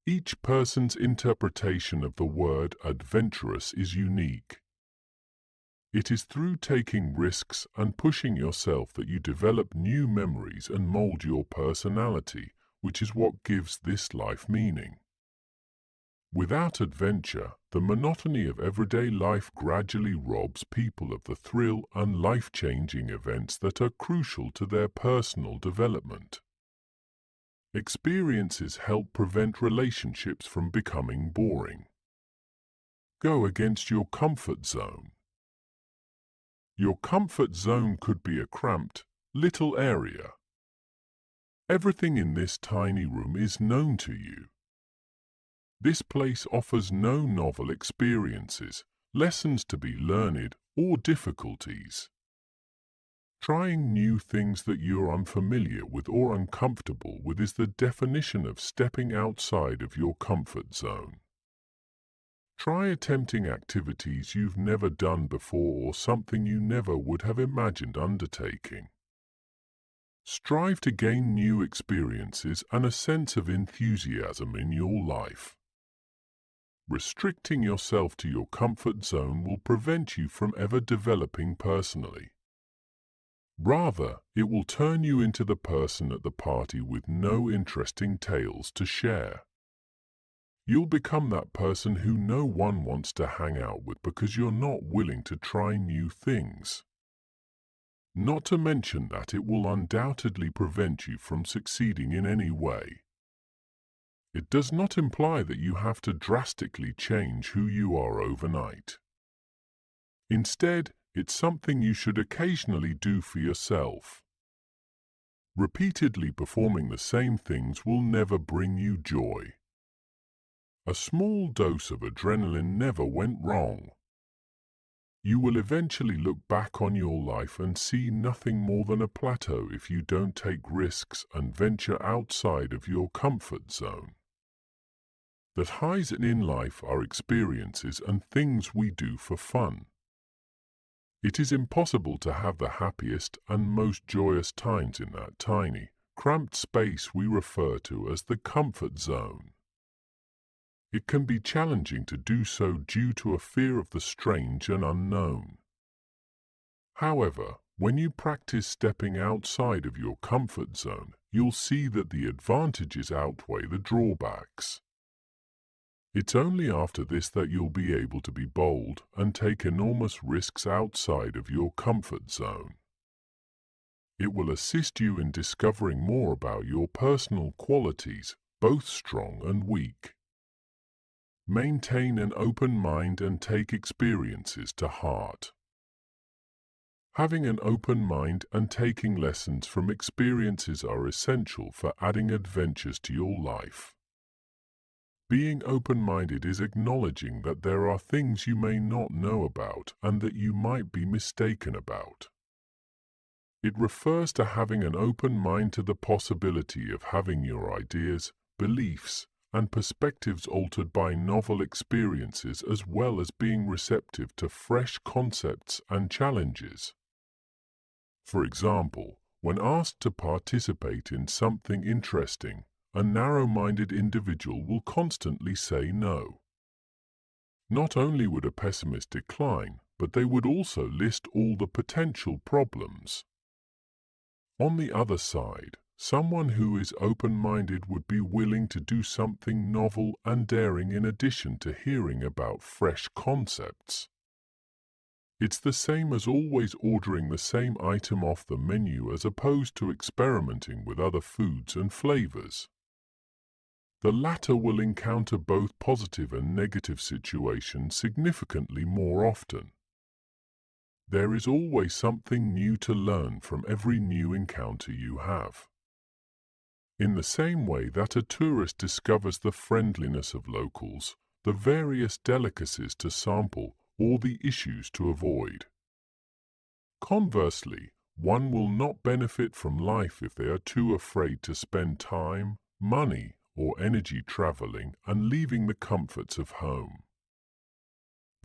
Each person's interpretation of the word adventurous is unique. It is through taking risks and pushing yourself that you develop new memories and mold your personality, which is what gives this life meaning. Without adventure, the monotony of everyday life gradually robs people of the thrill and life-changing events that are crucial to their personal development. Experiences help prevent relationships from becoming boring. Go against your comfort zone. Your comfort zone could be a cramped, little area. Everything in this tiny room is known to you. This place offers no novel experiences, lessons to be learned, or difficulties. Trying new things that you're unfamiliar with or uncomfortable with is the definition of stepping outside of your comfort zone. Try attempting activities you've never done before or something you never would have imagined undertaking. Strive to gain new experiences and a sense of enthusiasm in your life. Restricting yourself to your comfort zone will prevent you from ever developing personally. Rather, it will turn you into the person at the party with no interesting tales to share. You'll become that person who no one wants to hang out with because you're not willing to try new things. Not to mention that it will undoubtedly prevent you from succeeding in any way. It does not imply that you have to drastically change who you are overnight. Instead, it's something you should occasionally do for yourself. Repeatedly performing the same things will never bring you joy. A small dose of adrenaline never went wrong. You will eventually look back on your life and see nothing more than a plateau if you don't take risks and venture outside of your comfort zone. That highs in life are experiences and things we do for fun. It is impossible to have the happiest and most joyous times in that tiny, cramped space we refer to as the comfort zone. It can be challenging to do so due to a fear of the strange and unknown. However, when you practice stepping outside of your comfort zone, you'll see that the advantages outweigh the drawbacks. It's only after this that you'll be able to be bold and take enormous risks outside of your comfort zone. It will assist you in discovering more about your personal qualities, both strong and weak. Maintain an open mind and take experiences to heart. Having an open mind and taking lessons from experiences are essential for adding adventures to your life. Being open-minded is acknowledging that there are things you may not know about and that you might be mistaken about. It refers to having an open mind to the possibility of having your ideas, beliefs, and perspectives altered by novel experiences, as well as being receptive to fresh concepts and challenges. For example, when asked to participate in something interesting, a narrow-minded individual will constantly say no. Not only would a pessimist decline, but they would also list all the potential problems. On the other side, someone who is open-minded would be willing to do something novel and daring in addition to hearing about fresh concepts. It's the same as always ordering the same item off the menu as opposed to experimenting with other foods and flavors. The latter will encounter both positive and negative situations significantly more often. There is always something new to learn from every new encounter you have. In the same way that a tourist discovers the friendliness of locals, the various delicacies to sample, or the issues to avoid. Conversely, one will not benefit from life if they are too afraid to spend time, money, or energy traveling and leaving the comforts of home.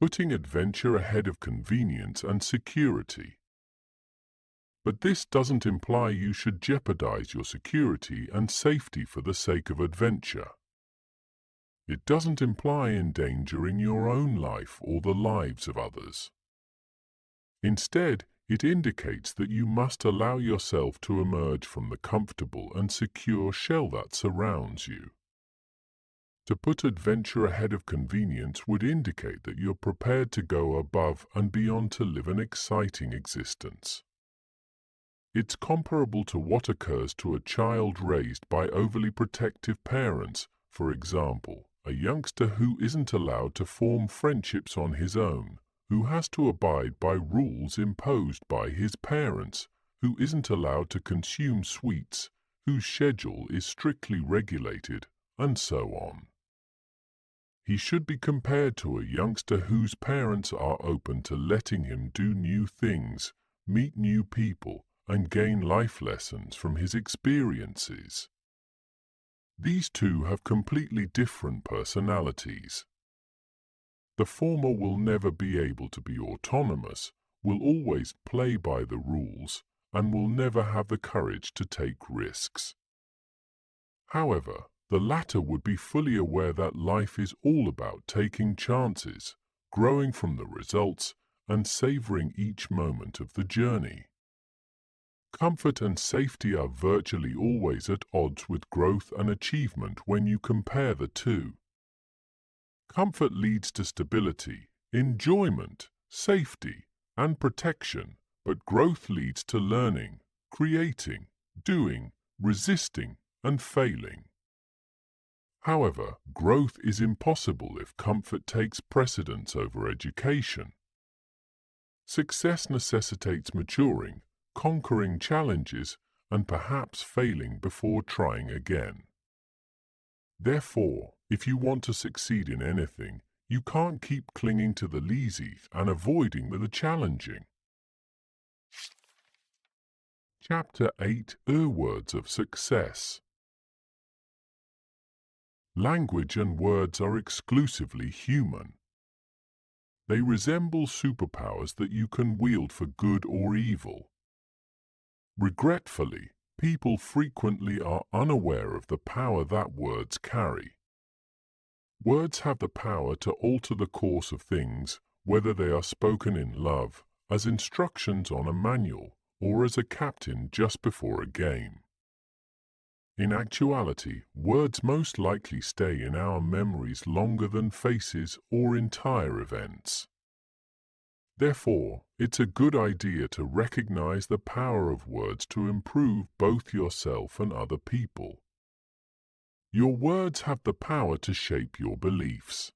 Putting adventure ahead of convenience and security. But this doesn't imply you should jeopardize your security and safety for the sake of adventure. It doesn't imply endangering your own life or the lives of others. Instead, it indicates that you must allow yourself to emerge from the comfortable and secure shell that surrounds you. To put adventure ahead of convenience would indicate that you're prepared to go above and beyond to live an exciting existence. It's comparable to what occurs to a child raised by overly protective parents, for example, a youngster who isn't allowed to form friendships on his own, who has to abide by rules imposed by his parents, who isn't allowed to consume sweets, whose schedule is strictly regulated, and so on. He should be compared to a youngster whose parents are open to letting him do new things, meet new people, and gain life lessons from his experiences. These two have completely different personalities. The former will never be able to be autonomous, will always play by the rules, and will never have the courage to take risks. However, the latter would be fully aware that life is all about taking chances, growing from the results, and savoring each moment of the journey. Comfort and safety are virtually always at odds with growth and achievement when you compare the two. Comfort leads to stability, enjoyment, safety, and protection, but growth leads to learning, creating, doing, resisting, and failing. However, growth is impossible if comfort takes precedence over education. Success necessitates maturing, conquering challenges, and perhaps failing before trying again. Therefore, if you want to succeed in anything, you can't keep clinging to the easy and avoiding the challenging. Chapter 8: Words of Success. Language and words are exclusively human. They resemble superpowers that you can wield for good or evil. Regretfully, people frequently are unaware of the power that words carry. Words have the power to alter the course of things, whether they are spoken in love, as instructions on a manual, or as a captain just before a game. In actuality, words most likely stay in our memories longer than faces or entire events. Therefore, it's a good idea to recognize the power of words to improve both yourself and other people. Your words have the power to shape your beliefs.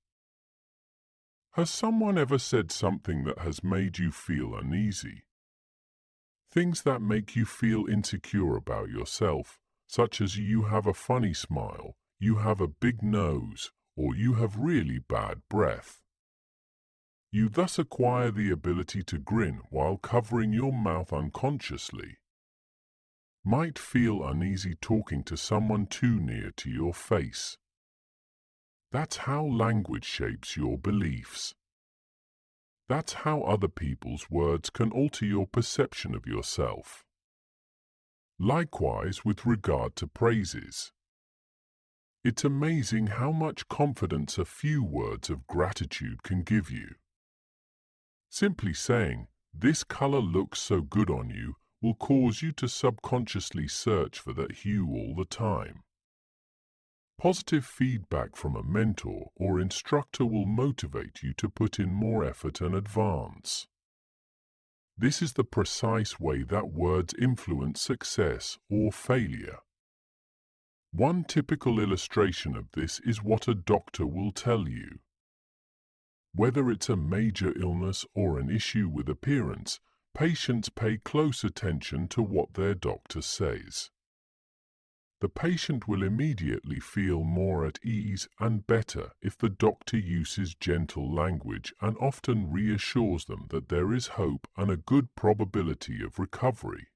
Has someone ever said something that has made you feel uneasy? Things that make you feel insecure about yourself, such as you have a funny smile, you have a big nose, or you have really bad breath. You thus acquire the ability to grin while covering your mouth unconsciously. Might feel uneasy talking to someone too near to your face. That's how language shapes your beliefs. That's how other people's words can alter your perception of yourself. Likewise with regard to praises. It's amazing how much confidence a few words of gratitude can give you. Simply saying, "This color looks so good on you," will cause you to subconsciously search for that hue all the time. Positive feedback from a mentor or instructor will motivate you to put in more effort and advance. This is the precise way that words influence success or failure. One typical illustration of this is what a doctor will tell you. Whether it's a major illness or an issue with appearance, patients pay close attention to what their doctor says. The patient will immediately feel more at ease and better if the doctor uses gentle language and often reassures them that there is hope and a good probability of recovery.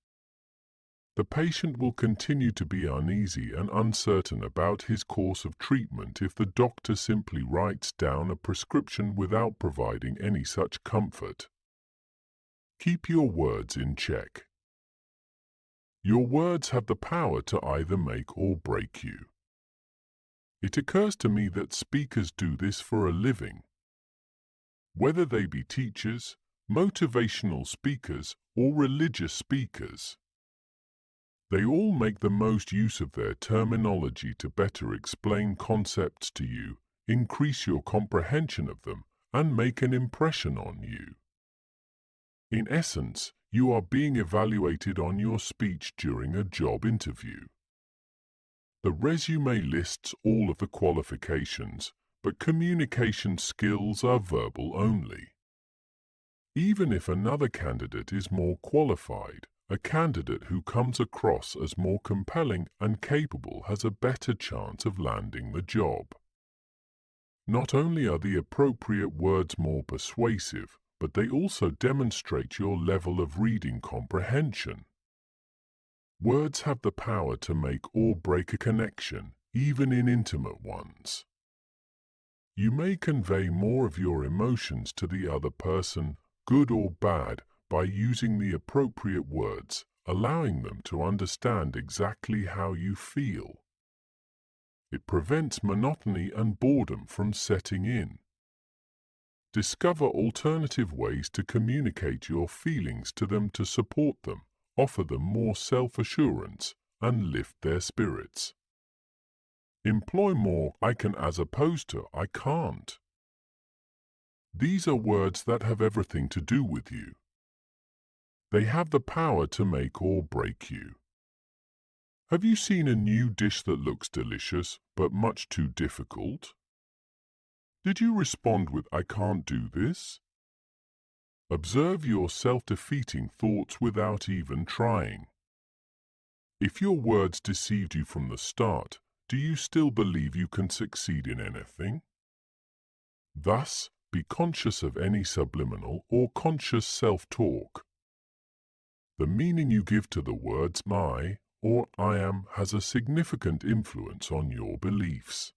The patient will continue to be uneasy and uncertain about his course of treatment if the doctor simply writes down a prescription without providing any such comfort. Keep your words in check. Your words have the power to either make or break you. It occurs to me that speakers do this for a living. Whether they be teachers, motivational speakers, or religious speakers, they all make the most use of their terminology to better explain concepts to you, increase your comprehension of them, and make an impression on you. In essence, you are being evaluated on your speech during a job interview. The resume lists all of the qualifications, but communication skills are verbal only. Even if another candidate is more qualified, a candidate who comes across as more compelling and capable has a better chance of landing the job. Not only are the appropriate words more persuasive, but they also demonstrate your level of reading comprehension. Words have the power to make or break a connection, even in intimate ones. You may convey more of your emotions to the other person, good or bad, by using the appropriate words, allowing them to understand exactly how you feel. It prevents monotony and boredom from setting in. Discover alternative ways to communicate your feelings to them to support them, offer them more self-assurance, and lift their spirits. Employ more "I can" as opposed to "I can't." These are words that have everything to do with you. They have the power to make or break you. Have you seen a new dish that looks delicious, but much too difficult? Did you respond with "I can't do this"? Observe your self-defeating thoughts without even trying. If your words deceived you from the start, do you still believe you can succeed in anything? Thus, be conscious of any subliminal or conscious self-talk. The meaning you give to the words "my" or "I am" has a significant influence on your beliefs.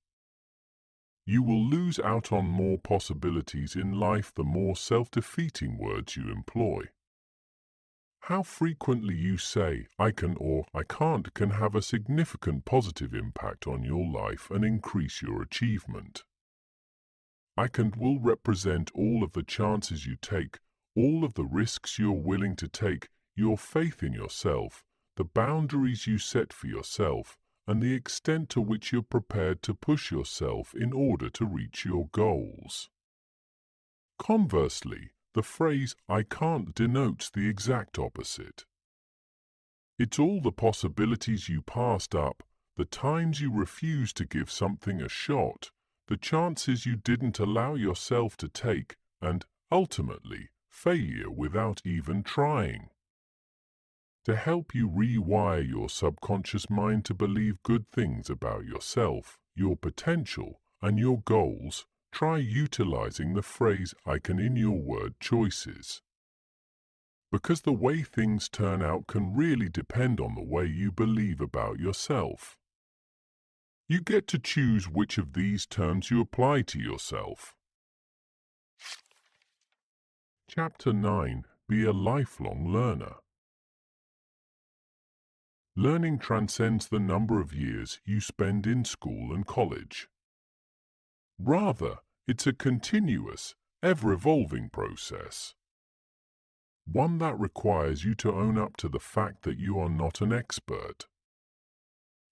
You will lose out on more possibilities in life the more self-defeating words you employ. How frequently you say "I can" or "I can't" can have a significant positive impact on your life and increase your achievement. I can will represent all of the chances you take, all of the risks you're willing to take, your faith in yourself, the boundaries you set for yourself, and the extent to which you're prepared to push yourself in order to reach your goals. Conversely, the phrase "I can't" denotes the exact opposite. It's all the possibilities you passed up, the times you refused to give something a shot, the chances you didn't allow yourself to take, and, ultimately, failure without even trying. To help you rewire your subconscious mind to believe good things about yourself, your potential, and your goals, try utilizing the phrase "I can" in your word choices. Because the way things turn out can really depend on the way you believe about yourself. You get to choose which of these terms you apply to yourself. Chapter 9. Be a lifelong learner. Learning transcends the number of years you spend in school and college. Rather, it's a continuous, ever-evolving process. One that requires you to own up to the fact that you are not an expert.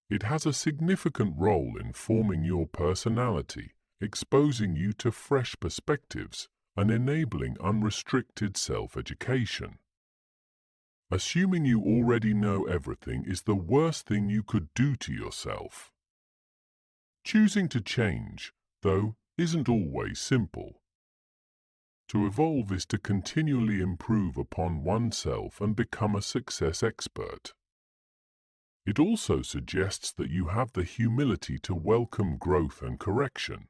It has a significant role in forming your personality, exposing you to fresh perspectives, and enabling unrestricted self-education. Assuming you already know everything is the worst thing you could do to yourself. Choosing to change, though, isn't always simple. To evolve is to continually improve upon oneself and become a success expert. It also suggests that you have the humility to welcome growth and correction.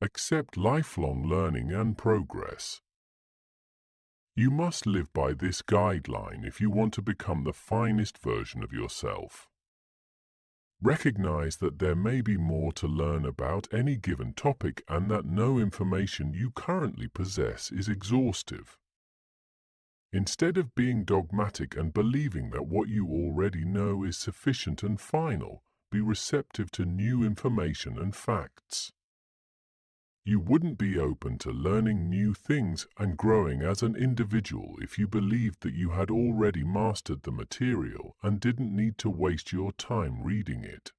Accept lifelong learning and progress. You must live by this guideline if you want to become the finest version of yourself. Recognize that there may be more to learn about any given topic and that no information you currently possess is exhaustive. Instead of being dogmatic and believing that what you already know is sufficient and final, be receptive to new information and facts. You wouldn't be open to learning new things and growing as an individual if you believed that you had already mastered the material and didn't need to waste your time reading it.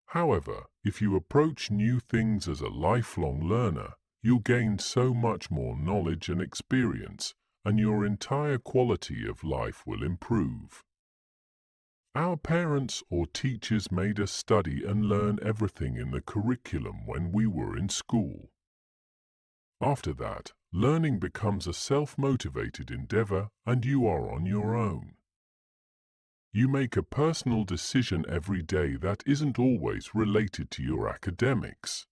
However, if you approach new things as a lifelong learner, you'll gain so much more knowledge and experience, and your entire quality of life will improve. Our parents or teachers made us study and learn everything in the curriculum when we were in school. After that, learning becomes a self-motivated endeavor and you are on your own. You make a personal decision every day that isn't always related to your academics.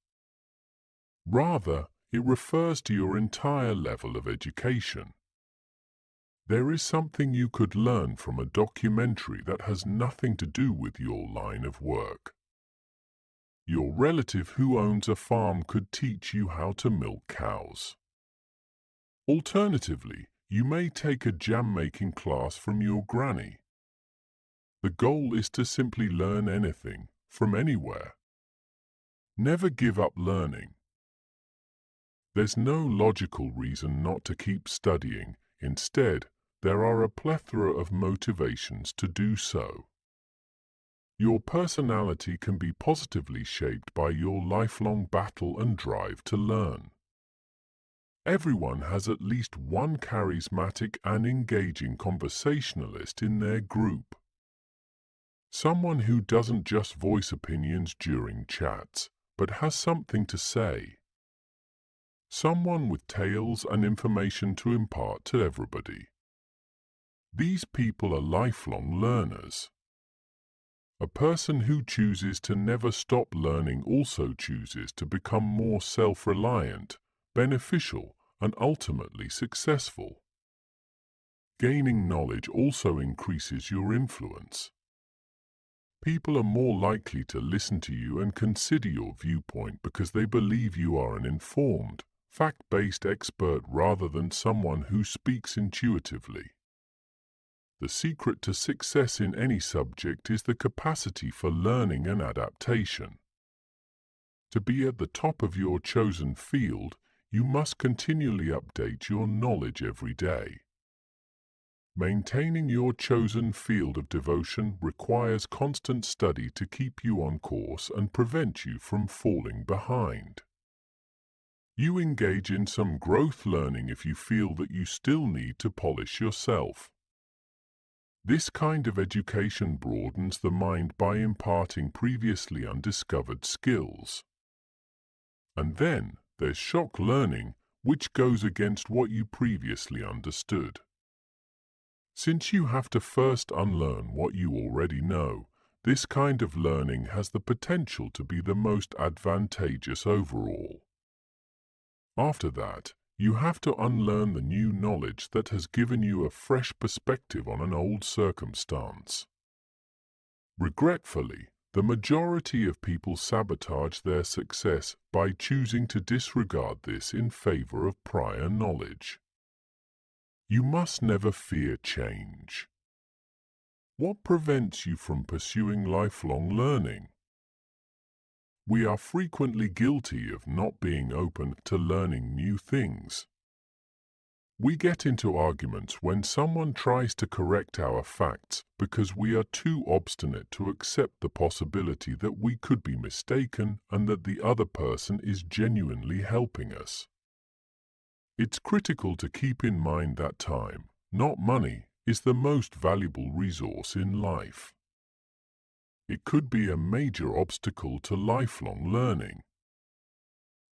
Rather, it refers to your entire level of education. There is something you could learn from a documentary that has nothing to do with your line of work. Your relative who owns a farm could teach you how to milk cows. Alternatively, you may take a jam-making class from your granny. The goal is to simply learn anything, from anywhere. Never give up learning. There's no logical reason not to keep studying. Instead, there are a plethora of motivations to do so. Your personality can be positively shaped by your lifelong battle and drive to learn. Everyone has at least one charismatic and engaging conversationalist in their group. Someone who doesn't just voice opinions during chats, but has something to say. Someone with tales and information to impart to everybody. These people are lifelong learners. A person who chooses to never stop learning also chooses to become more self-reliant, beneficial, and ultimately successful. Gaining knowledge also increases your influence. People are more likely to listen to you and consider your viewpoint because they believe you are an informed, fact-based expert rather than someone who speaks intuitively. The secret to success in any subject is the capacity for learning and adaptation. To be at the top of your chosen field, you must continually update your knowledge every day. Maintaining your chosen field of devotion requires constant study to keep you on course and prevent you from falling behind. You engage in some growth learning if you feel that you still need to polish yourself. This kind of education broadens the mind by imparting previously undiscovered skills. And then there's shock learning, which goes against what you previously understood. Since you have to first unlearn what you already know, this kind of learning has the potential to be the most advantageous overall. After that, you have to unlearn the new knowledge that has given you a fresh perspective on an old circumstance. Regretfully, the majority of people sabotage their success by choosing to disregard this in favor of prior knowledge. You must never fear change. What prevents you from pursuing lifelong learning? We are frequently guilty of not being open to learning new things. We get into arguments when someone tries to correct our facts because we are too obstinate to accept the possibility that we could be mistaken and that the other person is genuinely helping us. It's critical to keep in mind that time, not money, is the most valuable resource in life. It could be a major obstacle to lifelong learning.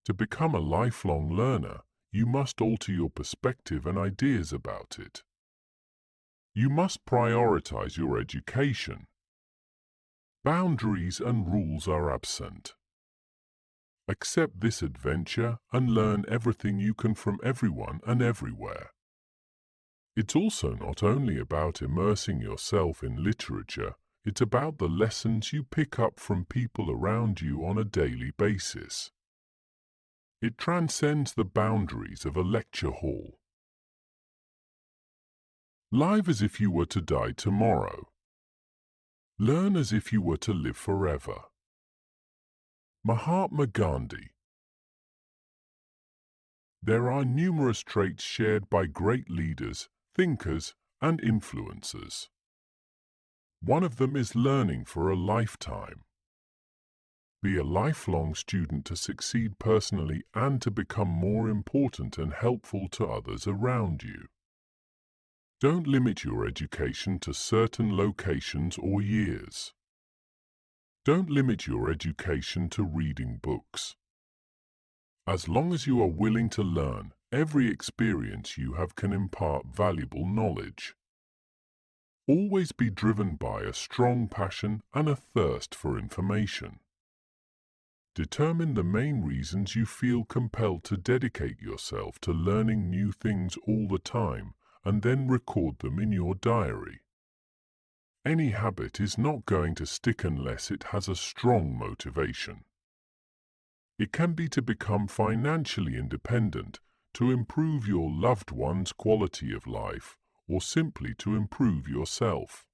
To become a lifelong learner, you must alter your perspective and ideas about it. You must prioritize your education. Boundaries and rules are absent. Accept this adventure and learn everything you can from everyone and everywhere. It's also not only about immersing yourself in literature, it's about the lessons you pick up from people around you on a daily basis. It transcends the boundaries of a lecture hall. Live as if you were to die tomorrow. Learn as if you were to live forever. Mahatma Gandhi. There are numerous traits shared by great leaders, thinkers, and influencers. One of them is learning for a lifetime. Be a lifelong student to succeed personally and to become more important and helpful to others around you. Don't limit your education to certain locations or years. Don't limit your education to reading books. As long as you are willing to learn, every experience you have can impart valuable knowledge. Always be driven by a strong passion and a thirst for information. Determine the main reasons you feel compelled to dedicate yourself to learning new things all the time, and then record them in your diary. Any habit is not going to stick unless it has a strong motivation. It can be to become financially independent, to improve your loved one's quality of life, or simply to improve yourself.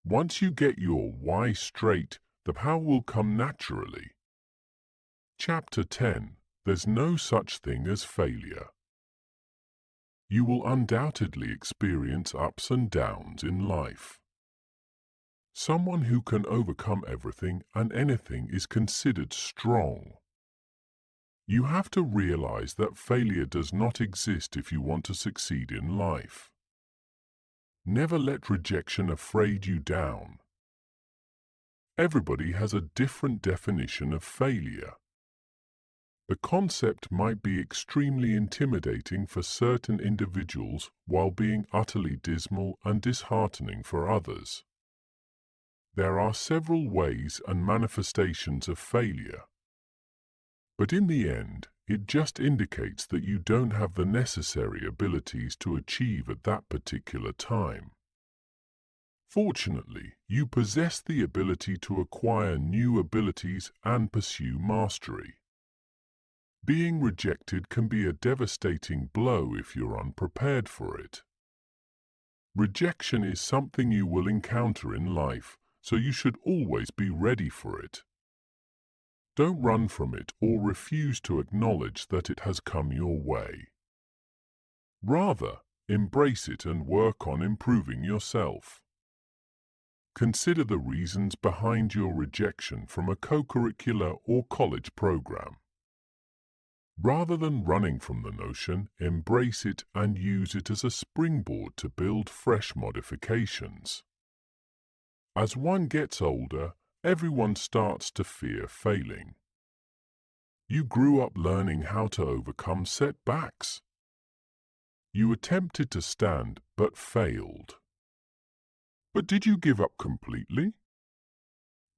Once you get your why straight, the how will come naturally. Chapter 10. There's no such thing as failure. You will undoubtedly experience ups and downs in life. Someone who can overcome everything and anything is considered strong. You have to realize that failure does not exist if you want to succeed in life. Never let rejection afraid you down. Everybody has a different definition of failure. The concept might be extremely intimidating for certain individuals while being utterly dismal and disheartening for others. There are several ways and manifestations of failure. But in the end, it just indicates that you don't have the necessary abilities to achieve at that particular time. Fortunately, you possess the ability to acquire new abilities and pursue mastery. Being rejected can be a devastating blow if you're unprepared for it. Rejection is something you will encounter in life, so you should always be ready for it. Don't run from it or refuse to acknowledge that it has come your way. Rather, embrace it and work on improving yourself. Consider the reasons behind your rejection from a co-curricular or college program. Rather than running from the notion, embrace it and use it as a springboard to build fresh modifications. As one gets older, everyone starts to fear failing. You grew up learning how to overcome setbacks. You attempted to stand but failed. But did you give up completely?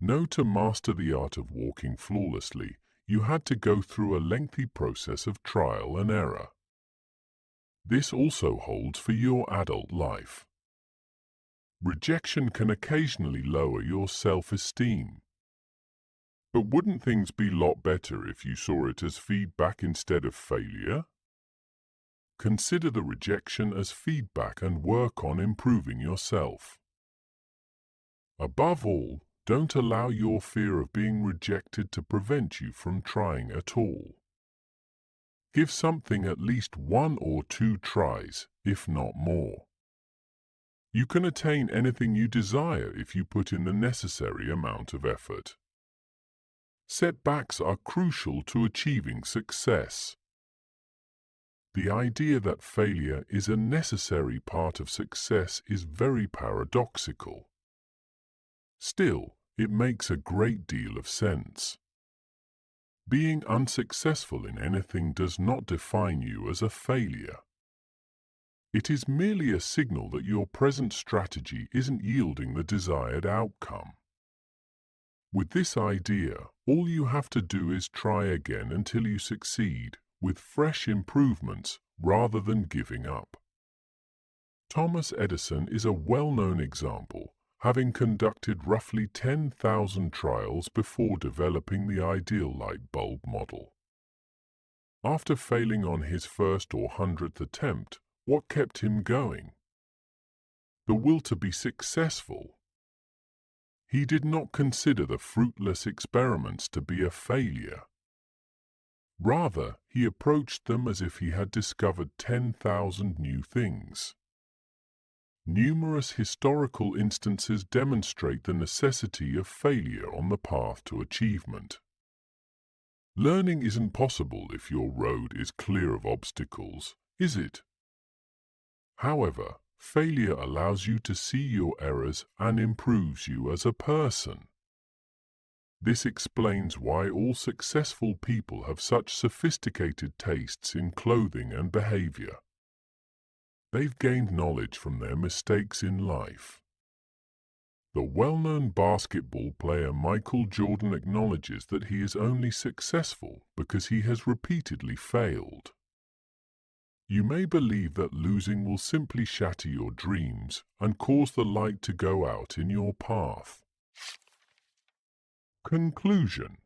No, to master the art of walking flawlessly, you had to go through a lengthy process of trial and error. This also holds for your adult life. Rejection can occasionally lower your self-esteem. But wouldn't things be a lot better if you saw it as feedback instead of failure? Consider the rejection as feedback and work on improving yourself. Above all, don't allow your fear of being rejected to prevent you from trying at all. Give something at least 1 or 2 tries, if not more. You can attain anything you desire if you put in the necessary amount of effort. Setbacks are crucial to achieving success. The idea that failure is a necessary part of success is very paradoxical. Still, it makes a great deal of sense. Being unsuccessful in anything does not define you as a failure. It is merely a signal that your present strategy isn't yielding the desired outcome. With this idea, all you have to do is try again until you succeed, with fresh improvements rather than giving up. Thomas Edison is a well-known example, having conducted roughly 10,000 trials before developing the ideal light bulb model. After failing on his first or 100th attempt, what kept him going? The will to be successful. He did not consider the fruitless experiments to be a failure. Rather, he approached them as if he had discovered 10,000 new things. Numerous historical instances demonstrate the necessity of failure on the path to achievement. Learning isn't possible if your road is clear of obstacles, is it? However, failure allows you to see your errors and improves you as a person. This explains why all successful people have such sophisticated tastes in clothing and behavior. They've gained knowledge from their mistakes in life. The well-known basketball player Michael Jordan acknowledges that he is only successful because he has repeatedly failed. You may believe that losing will simply shatter your dreams and cause the light to go out in your path. Conclusion.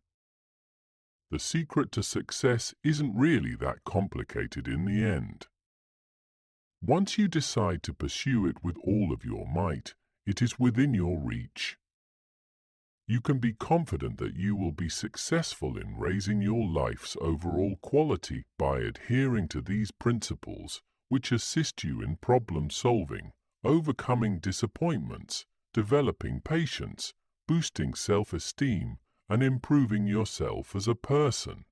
The secret to success isn't really that complicated in the end. Once you decide to pursue it with all of your might, it is within your reach. You can be confident that you will be successful in raising your life's overall quality by adhering to these principles, which assist you in problem solving, overcoming disappointments, developing patience, boosting self-esteem, and improving yourself as a person.